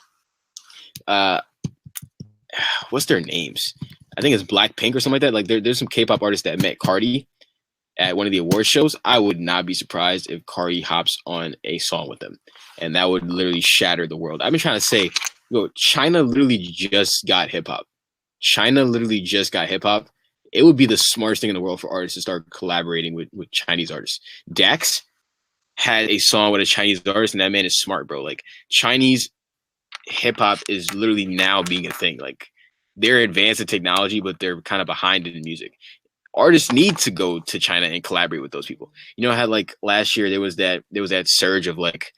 What's their names? I think it's Blackpink or something like that. Like there's some K-pop artists that met Cardi at one of the award shows, I would not be surprised if Cardi hops on a song with them, and that would literally shatter the world. I've been trying to say, China literally just got hip hop. China literally just got hip hop. It would be the smartest thing in the world for artists to start collaborating with Chinese artists. Dax had a song with a Chinese artist, and that man is smart, bro. Like, Chinese hip hop is literally now being a thing. Like, they're advanced in technology, but they're kind of behind in music. Artists need to go to China and collaborate with those people. You know how like last year there was that surge of like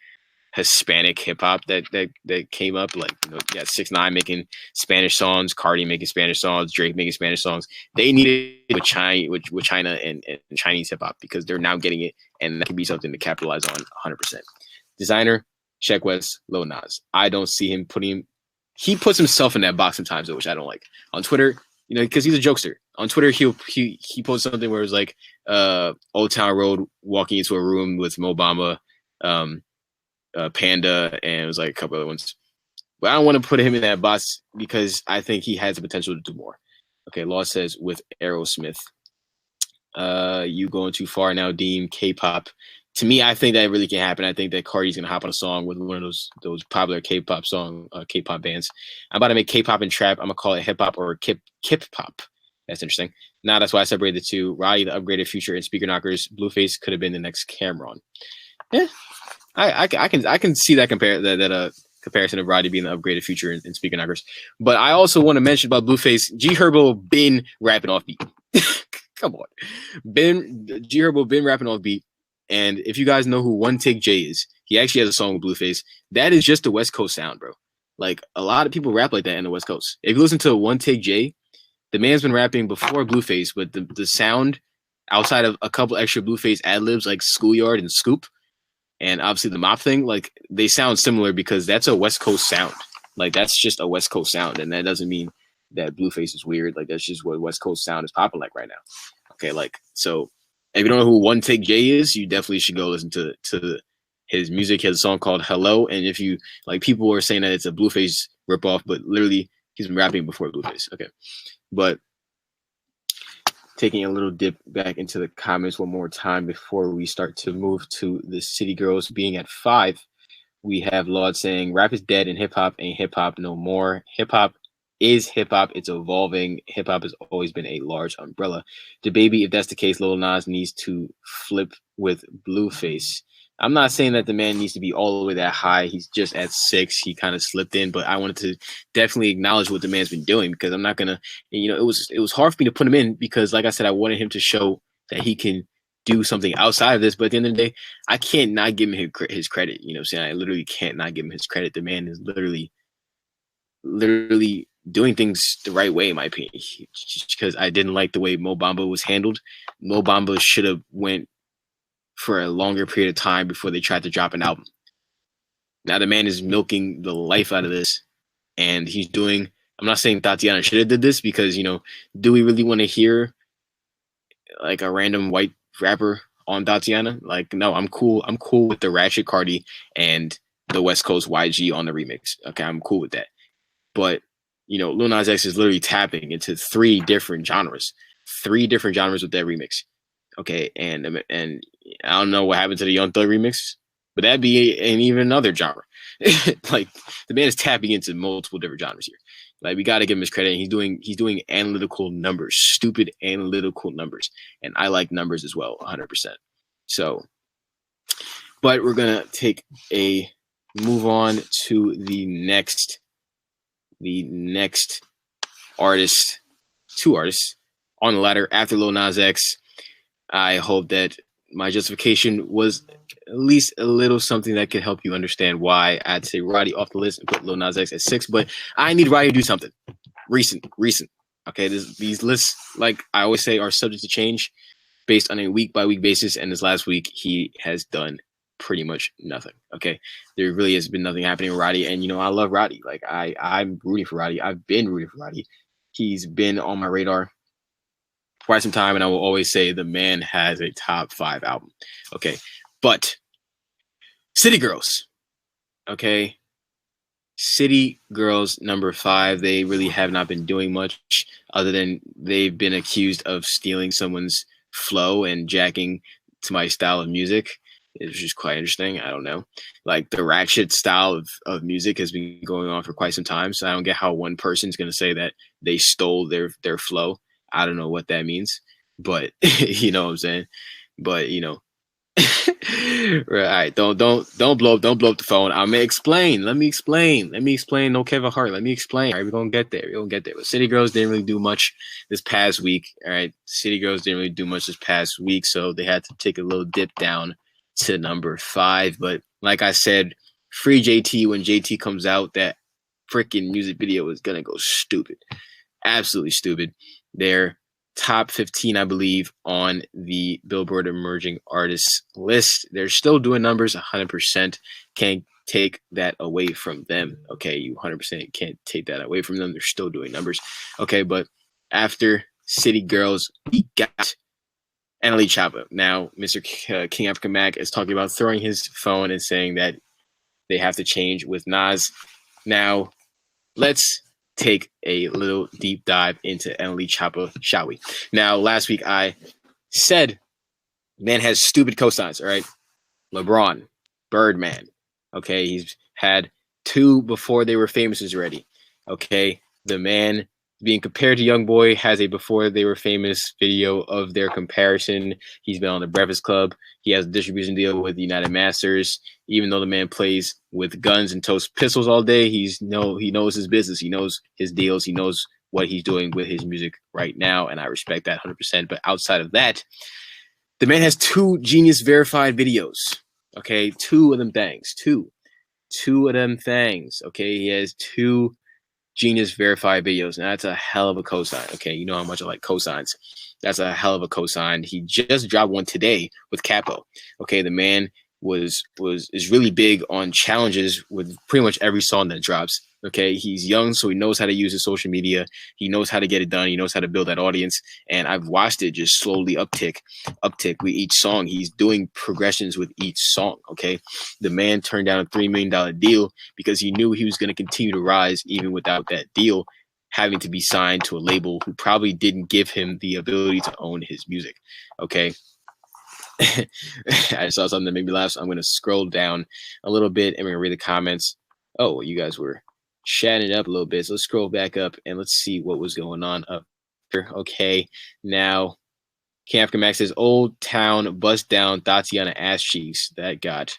Hispanic hip hop that came up. Like, you got 6ix9ine making Spanish songs, Cardi making Spanish songs, Drake making Spanish songs. They needed with China and Chinese hip hop because they're now getting it, and that could be something to capitalize on 100%. Designer, Sheck West, Lil Nas. I don't see him putting. He puts himself in that box sometimes, though, which I don't like. On Twitter, because he's a jokester. On Twitter, he posts something where it's like Old Town Road walking into a room with Mo Bamba, Panda, and it was like a couple other ones. But I don't want to put him in that box because I think he has the potential to do more. Okay, Law says with Aerosmith. You going too far now, Deem. K-pop. To me, I think that really can happen. I think that Cardi's gonna hop on a song with one of those popular K-pop K-pop bands. I'm about to make K-pop and trap. I'm gonna call it hip hop or kip pop. That's interesting. Now that's why I separated the two. Roddy, the upgraded Future, and Speaker Knockers. Blueface could have been the next Cameron. Yeah, I can see that comparison of Roddy being the upgraded Future and Speaker Knockers. But I also want to mention about Blueface. G Herbo been rapping off beat. Come on, G Herbo been rapping off beat. And if you guys know who One Take J is, he actually has a song with Blueface. That is just the West Coast sound, bro. Like, a lot of people rap like that in the West Coast. If you listen to One Take J, the man's been rapping before Blueface, but the sound outside of a couple extra Blueface ad-libs like Schoolyard and Scoop, and obviously the mop thing, like, they sound similar because that's a West Coast sound. Like, that's just a West Coast sound, and that doesn't mean that Blueface is weird. Like, that's just what West Coast sound is popping like right now. Okay, like, so if you don't know who One Take J is, you definitely should go listen to his music. He has a song called Hello. And if you like, people are saying that it's a Blueface ripoff, but literally he's been rapping before Blueface. Okay. But taking a little dip back into the comments one more time before we start to move to the City Girls being at 5. We have Laud saying rap is dead and hip hop ain't hip hop no more. Hip hop is hip hop. It's evolving. Hip hop has always been a large umbrella. DaBaby, if that's the case, Lil Nas needs to flip with Blueface. I'm not saying that the man needs to be all the way that high. He's just at 6. He kind of slipped in, but I wanted to definitely acknowledge what the man's been doing because I'm not gonna. It was hard for me to put him in because, like I said, I wanted him to show that he can do something outside of this. But at the end of the day, I can't not give him his credit. You know what I'm saying? I literally can't not give him his credit. The man is literally doing things the right way, in my opinion. Just because I didn't like the way Mo Bamba was handled. Mo Bamba should have went for a longer period of time before they tried to drop an album. Now the man is milking the life out of this, and he's doing. I'm not saying Tatiana should have did this because do we really want to hear like a random white rapper on Tatiana? Like, no, I'm cool. I'm cool with the Ratchet Cardi and the West Coast YG on the remix. Okay, I'm cool with that. But Lil Nas X is literally tapping into 3 different genres with that remix. Okay, and I don't know what happened to the Young Thug remix, but that'd be even another genre. Like, the man is tapping into multiple different genres here. Like, we got to give him his credit. He's doing analytical numbers, stupid analytical numbers, and I like numbers as well, 100%. So, but we're gonna take a move on to the next artist, 2 artists on the ladder after Lil Nas X. I hope that my justification was at least a little something that could help you understand why I'd say Roddy off the list and put Lil Nas X at 6. But I need Roddy to do something recent. Okay, these lists, like I always say, are subject to change based on a week-by-week basis. And this last week, he has done pretty much nothing. Okay, there really has been nothing happening with Roddy, and I love Roddy. Like, I'm rooting for Roddy. I've been rooting for Roddy. He's been on my radar quite some time, and I will always say the man has a top 5 album. Okay, but City Girls. Okay, City Girls number 5. They really have not been doing much other than they've been accused of stealing someone's flow and jacking to my style of music. It's just quite interesting. I don't know. Like the ratchet style of music has been going on for quite some time. So I don't get how one person's gonna say that they stole their flow. I don't know what that means. But you know what I'm saying? But you know, right, all right, don't blow up the phone. I'm gonna explain. Let me explain. No Kevin Hart. Let me explain. All right, we're gonna get there. We're gonna get there. But City Girls didn't really do much this past week. All right. City Girls didn't really do much this past week, so they had to take a little dip down to number 5. But like I said, free JT when JT comes out, that freaking music video is gonna go stupid. Absolutely stupid. They're top 15, I believe, on the Billboard Emerging Artists list. They're still doing numbers 100%. Can't take that away from them. Okay, you 100% can't take that away from them. They're still doing numbers. Okay, but after City Girls, we got NLE Choppa. Now, Mr. King African Mac is talking about throwing his phone and saying that they have to change with Nas. Now, let's take a little deep dive into NLE Choppa, shall we? Now, last week I said, man has stupid cosigns, all right? LeBron, Birdman, okay? He's had 2 before they were famous already, okay? The man being compared to YoungBoy has a before they were famous video of their comparison. He's been on the Breakfast Club. He has a distribution deal with United Masters. Even though the man plays with guns and totes pistols all day, he knows his business. He knows his deals. He knows what he's doing with his music right now, and I respect that 100%. But outside of that, the man has 2 Genius verified videos. Okay, 2 of them things. Two of them things. Okay, he has 2 Genius verified videos, and that's a hell of a cosign. Okay, you know how much I like cosigns. That's a hell of a cosign. He just dropped one today with Capo. Okay, the man is really big on challenges with pretty much every song that drops. Okay, he's young, so he knows how to use his social media. He knows how to get it done. He knows how to build that audience. And I've watched it just slowly uptick with each song. He's doing progressions with each song. Okay, the man turned down a $3 million deal because he knew he was going to continue to rise even without that deal, having to be signed to a label who probably didn't give him the ability to own his music. Okay. I saw something that made me laugh, so I'm going to scroll down a little bit and we're going to read the comments. Oh, you guys were chatting it up a little bit. So let's scroll back up and let's see what was going on up here. Okay, now King African Max says, Old Town bust down Tatiana ass cheeks. That got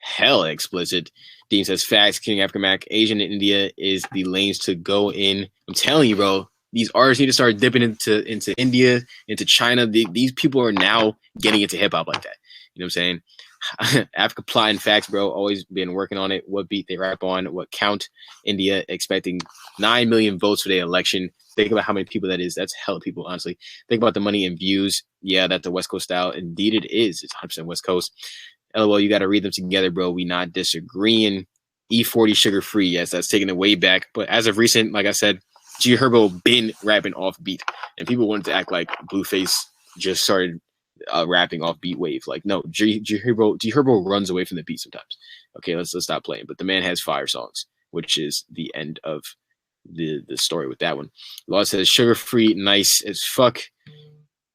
hella explicit. Dean says, facts, King African Mac, Asian and India is the lanes to go in. I'm telling you, bro. These artists need to start dipping into India, into China. These people are now getting into hip hop like that. You know what I'm saying? Africa Plot and Facts, bro. Always been working on it. What beat they rap on? What count? India expecting 9 million votes for the election. Think about how many people that is. That's hella people, honestly. Think about the money and views. Yeah, that's the West Coast style. Indeed, it is. It's 100% West Coast. LOL, you got to read them together, bro. We not disagreeing. E40 sugar free. Yes, that's taking it way back. But as of recent, like I said, G Herbo been rapping off beat, and people wanted to act like Blueface just started rapping off beat wave. Like, no, G Herbo runs away from the beat sometimes. Okay, let's stop playing. But the man has fire songs, which is the end of the story with that one. Law says sugar free, nice as fuck.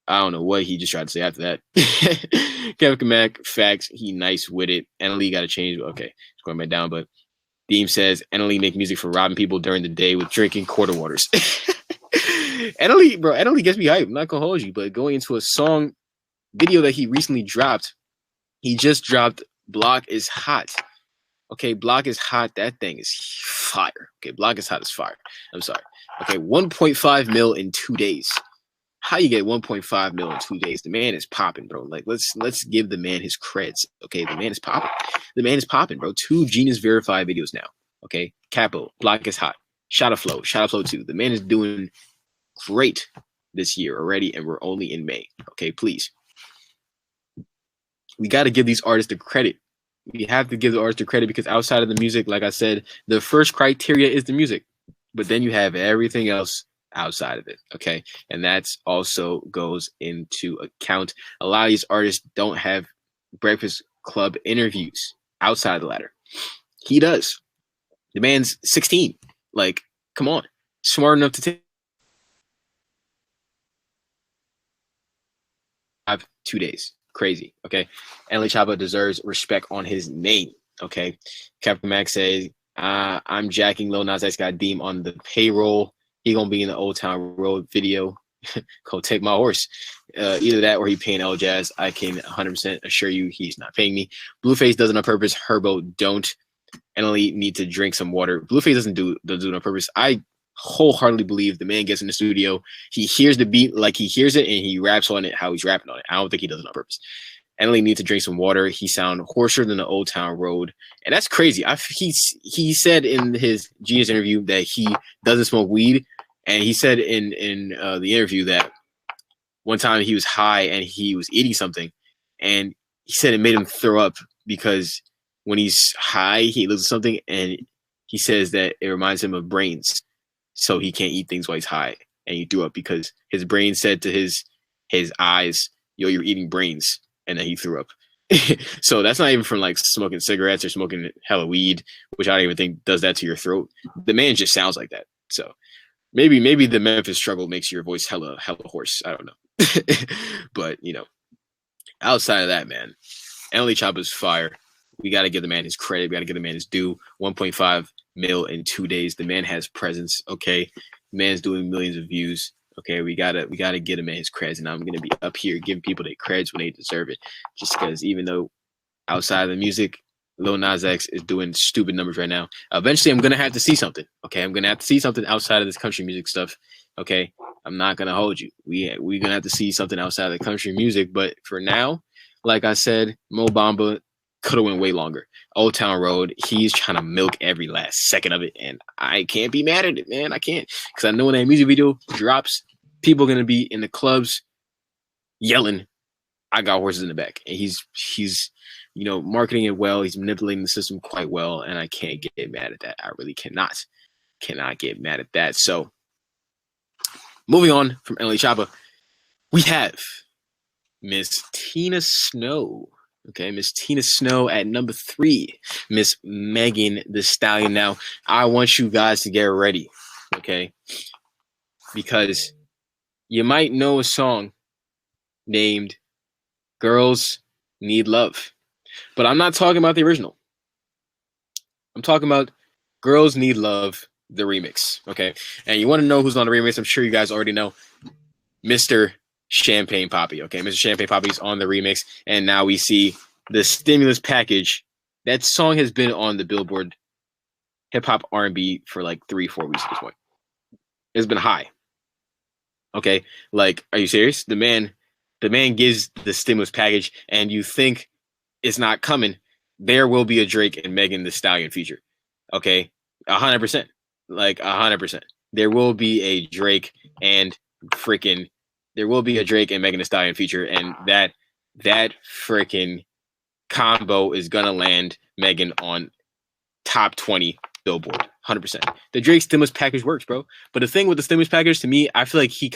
I don't know what he just tried to say after that. Kevin Mac, facts, he nice with it. NLE got to change. Okay, it's going back down, but Deem says NLE make music for robbing people during the day with drinking quarter waters. NLE, bro, NLE gets me hyped. I'm not gonna hold you, but going into a song video that he recently dropped, he just dropped Block is Hot. Okay, Block is Hot. That thing is fire. Okay, Block is Hot is fire. I'm sorry. Okay, 1.5 mil in 2 days. How you get 1.5 mil in 2 days? The man is popping, bro. Like, let's give the man his creds. Okay, the man is popping. The man is popping, bro. 2 Genius verified videos now. Okay, Capo, Block is Hot, Shot of Flow 2. The man is doing great this year already, and we're only in May. Okay, please. We got to give these artists the credit. We have to give the artists the credit because outside of the music, like I said, the first criteria is the music, but then you have everything else outside of it. Okay, and that's also goes into account. A lot of these artists don't have Breakfast Club interviews outside the ladder. He does. The man's 16. Like, come on, smart enough to take 2 days. Crazy. Okay. NLE Choppa deserves respect on his name. Okay. Captain Max says, I'm jacking Lil Nas X got Deem on the payroll. He gonna be in the Old Town Road video. Go take my horse. Either that or he paying Elajas. I can 100% assure you he's not paying me. Blueface does it on purpose. Herbo don't. NLE need to drink some water. Blueface doesn't do it on purpose. I wholeheartedly believe the man gets in the studio, he hears the beat like he hears it, and he raps on it how he's rapping on it. I don't think he does it on purpose. NLE need to drink some water. He sound hoarser than the Old Town Road, and that's crazy. He said in his Genius interview that he doesn't smoke weed, and he said in the interview that one time he was high and he was eating something, and he said it made him throw up because when he's high, he looks at something and he says that it reminds him of brains. So he can't eat things while he's high. And he threw up because his brain said to his eyes, yo, you're eating brains. And then he threw up. So that's not even from like smoking cigarettes or smoking hella weed, which I don't even think does that to your throat. The man just sounds like that. So maybe the Memphis struggle makes your voice hella hoarse. I don't know. But, you know, outside of that, man, NLE Choppa's fire. We got to give the man his credit. We got to give the man his due. 1.5 mil in 2 days. The man has presence. Okay, the man's doing millions of views. Okay, we gotta get him his creds, and I'm gonna be up here giving people their creds when they deserve it. Just because even though outside of the music, Lil Nas X is doing stupid numbers right now. Eventually, I'm gonna have to see something. Okay, I'm gonna have to see something outside of this country music stuff. Okay, I'm not gonna hold you. We're gonna have to see something outside of the country music. But for now, like I said, Mo Bamba could have went way longer. Old Town Road, he's trying to milk every last second of it, and I can't be mad at it, man. I can't, because I know when that music video drops, people are gonna be in the clubs yelling, "I got horses in the back," and he's you know, marketing it well. He's manipulating the system quite well, and I can't get mad at that. I really cannot get mad at that. So, moving on from NLE Choppa, we have Miss Tina Snow. Okay, Miss Tina Snow at number 3. Miss Megan Thee Stallion. Now, I want you guys to get ready, okay? Because you might know a song named Girls Need Love. But I'm not talking about the original. I'm talking about Girls Need Love, the remix, okay? And you want to know who's on the remix? I'm sure you guys already know. Mr. Champagne Papi, okay? Mr. Champagne Papi's on the remix, and now we see the stimulus package. That song has been on the Billboard hip hop R&B for like 3-4 weeks at this point. It's been high. Okay, like, are you serious? The man gives the stimulus package, and you think it's not coming. There will be a Drake and Megan Thee Stallion feature. Okay, 100%, like 100%. There will be a Drake and Megan Thee Stallion feature, and that freaking combo is gonna land Megan on top 20 Billboard, 100%. The Drake stimulus package works, bro. But the thing with the stimulus package, to me, I feel like he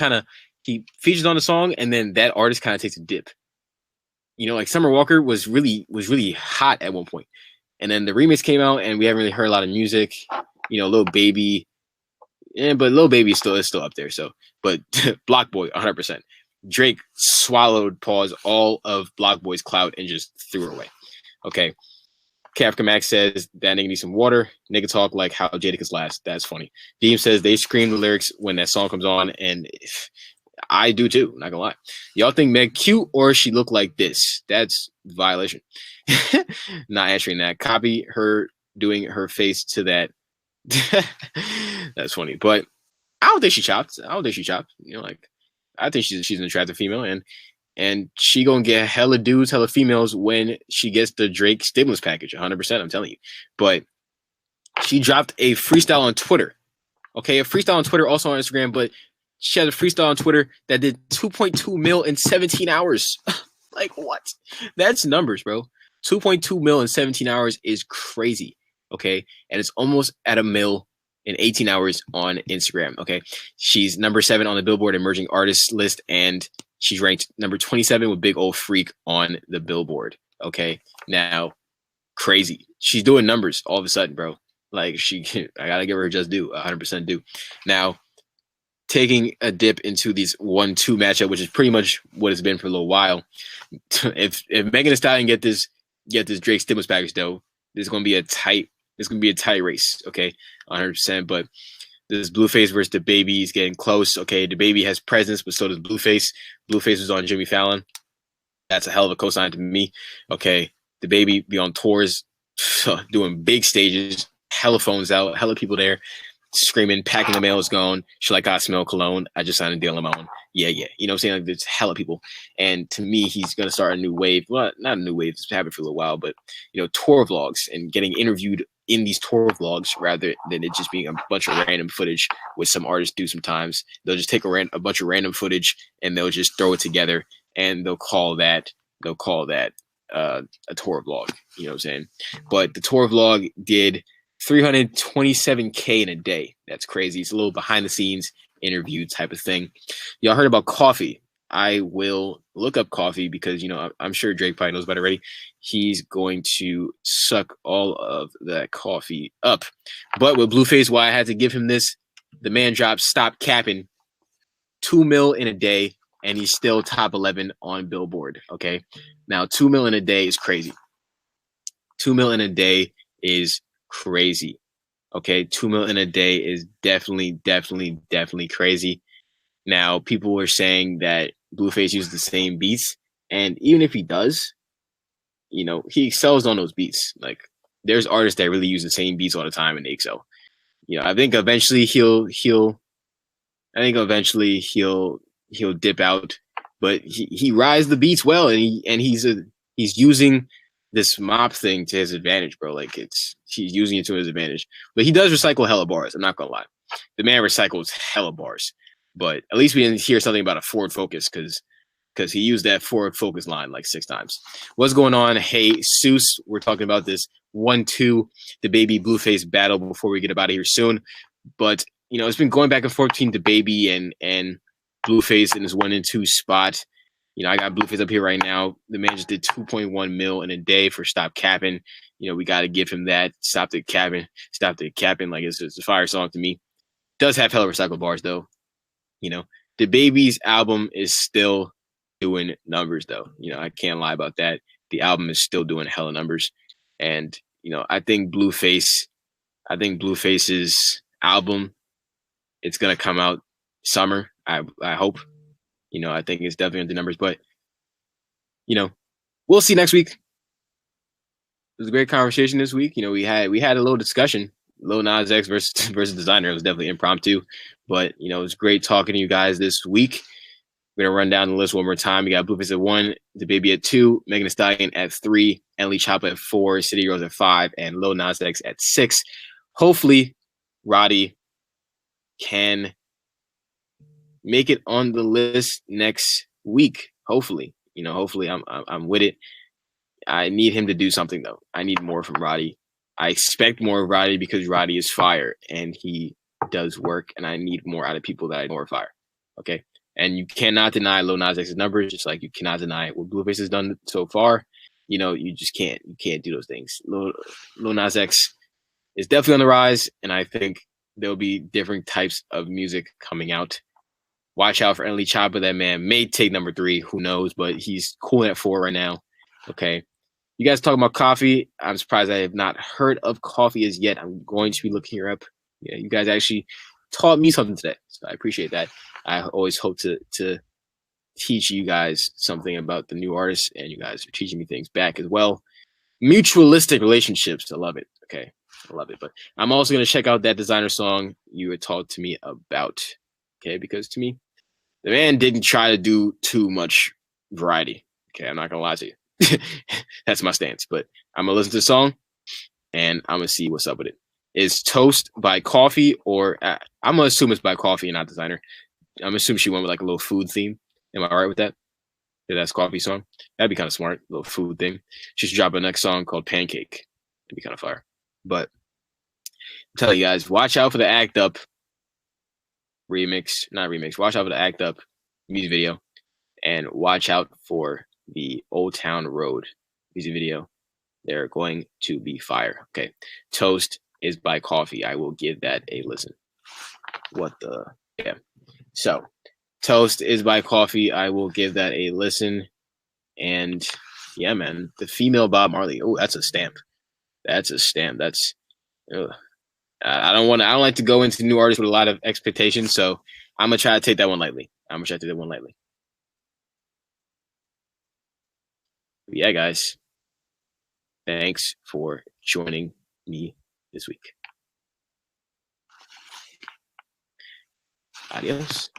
features on the song, and then that artist kind of takes a dip. You know, like Summer Walker was really hot at one point, and then the remix came out, and we haven't really heard a lot of music. You know, Lil Baby, but Lil Baby is still up there. So, but Block Boy, 100%. Drake swallowed all of Block Boy's clout and just threw it away. Okay. Kafka Max says that nigga needs some water. Nigga talk like how Jadakiss last. That's funny. Deem says they scream the lyrics when that song comes on, and I do too. Not gonna lie. Y'all think Meg cute or she look like this? That's violation. Not answering that. Copy her doing her face to that. That's funny, but I don't think she chopped. You know, like I think she's an attractive female, and she gonna get hella dudes, hella females when she gets the Drake stimulus package. 100%, I'm telling you. But she dropped a freestyle on Twitter. Okay, a freestyle on Twitter, also on Instagram, but she had a freestyle on Twitter that did 2.2 mil in 17 hours. Like, what? That's numbers, bro. 2.2 mil in 17 hours is crazy. Okay, and it's almost at a mil in 18 hours on Instagram. Okay, she's number 7 on the Billboard Emerging Artists list, and she's ranked number 27 with Big Ol' Freak on the Billboard. Okay, now crazy. She's doing numbers all of a sudden, bro. Like I gotta give her just due, 100% due. Now, taking a dip into these 1-2 matchup, which is pretty much what it's been for a little while. If Megan Thee Stallion get this Drake stimulus package though, there's gonna be a tight race, okay, 100%. But this Blueface versus the Baby is getting close. Okay, the Baby has presence, but so does Blueface. Blueface was on Jimmy Fallon. That's a hell of a cosign to me. Okay, the Baby be on tours, doing big stages, hella phones out, hella people there, screaming, packing the mail is gone. She like, I smell cologne. I just signed a deal on my own. Yeah. You know what I'm saying? Like, there's hella people. And to me, he's going to start a new wave. Well, not a new wave. It's happened for a little while, but, you know, tour vlogs and getting interviewed in these tour vlogs rather than it just being a bunch of random footage, which some artists do sometimes. They'll just take a bunch of random footage and they'll just throw it together and they'll call that a tour vlog. You know what I'm saying? But the tour vlog did 327K in a day. That's crazy. It's a little behind the scenes interview type of thing. Y'all heard about Coffee. I will look up Coffee because, you know, I'm sure Drake probably knows about it already. He's going to suck all of that coffee up. But with Blueface, why I had to give him this, the man dropped Stop Capping, 2 mil in a day, and he's still top 11 on Billboard. Okay. Now, 2 mil in a day is crazy. 2 mil in a day is crazy. Okay, 2 mil in a day is definitely crazy. Now, people were saying that Blueface uses the same beats, and even if he does, you know, he excels on those beats. Like, there's artists that really use the same beats all the time and they excel. You know, I think eventually he'll dip out, but he rides the beats well, and he's using this mop thing to his advantage, bro. Like, he's using it to his advantage. But he does recycle hella bars. I'm not gonna lie. The man recycles hella bars. But at least we didn't hear something about a forward focus because he used that forward focus line like 6 times. What's going on? Hey, Seuss, we're talking about this 1-2, the Baby Blueface battle before we get out of here soon. But, you know, it's been going back and forth between the Baby and Blueface in this 1-2 spot. You know, I got Blueface up here right now. The man just did 2.1 mil in a day for Stop Capping. You know, we got to give him that. Stop the capping. Like, it's a fire song to me. Does have hella recycled bars, though. You know, the Baby's album is still doing numbers, though. You know, I can't lie about that. The album is still doing hella numbers. And, you know, I think Blueface's album, it's going to come out summer, I hope. You know, I think it's definitely going to do numbers. But, you know, we'll see next week. It was a great conversation this week. You know, we had a little discussion. Lil Nas X versus Designer. It was definitely impromptu. But, you know, it was great talking to you guys this week. We're going to run down the list one more time. We got Blueface at 1, the Baby at 2, Megan Thee Stallion at 3, NLE Choppa at 4, City Girls at 5, and Lil Nas X at 6. Hopefully, Roddy can make it on the list next week. Hopefully, you know, hopefully I'm with it. I need him to do something, though. I need more from Roddy. I expect more of Roddy because Roddy is fire and he does work, and I need more out of people that I know are fire. Okay. And you cannot deny Lil Nas X's numbers, just like you cannot deny what Blueface has done so far. You know, you just can't. You can't do those things. Lil Nas X is definitely on the rise, and I think there'll be different types of music coming out. Watch out for NLE Choppa. That man may take number 3. Who knows? But he's cooling at 4 right now. Okay. You guys talking about Coffee. I'm surprised I have not heard of Coffee as yet. I'm going to be looking her up. Yeah, you guys actually taught me something today, so I appreciate that. I always hope to teach you guys something about the new artists, and you guys are teaching me things back as well. Mutualistic relationships. I love it. Okay, I love it. But I'm also going to check out that Designer song you had talked to me about. Okay, because to me, the man didn't try to do too much variety. Okay, I'm not going to lie to you. That's my stance. But I'm going to listen to the song, and I'm going to see what's up with it. Is Toast by Coffee, or I'm going to assume it's by Coffee and not Designer. I'm assuming she went with like a little food theme. Am I all right with that? Yeah, that's Coffee song. That'd be kind of smart. A little food thing. She should drop a next song called Pancake. It'd be kind of fire. But I'm telling you guys, watch out for the Act Up remix. Not remix. Watch out for the Act Up music video. And watch out for the Old Town Road music video. They're going to be fire. Okay. Toast is by Coffee. I will give that a listen. Yeah. So, Toast is by Coffee. I will give that a listen. And yeah, man, the female Bob Marley. Oh, that's a stamp. That's a stamp. That's. Ugh. I don't like to go into new artists with a lot of expectations. So I'm gonna try to take that one lightly. Yeah, guys. Thanks for joining me this week. Adios.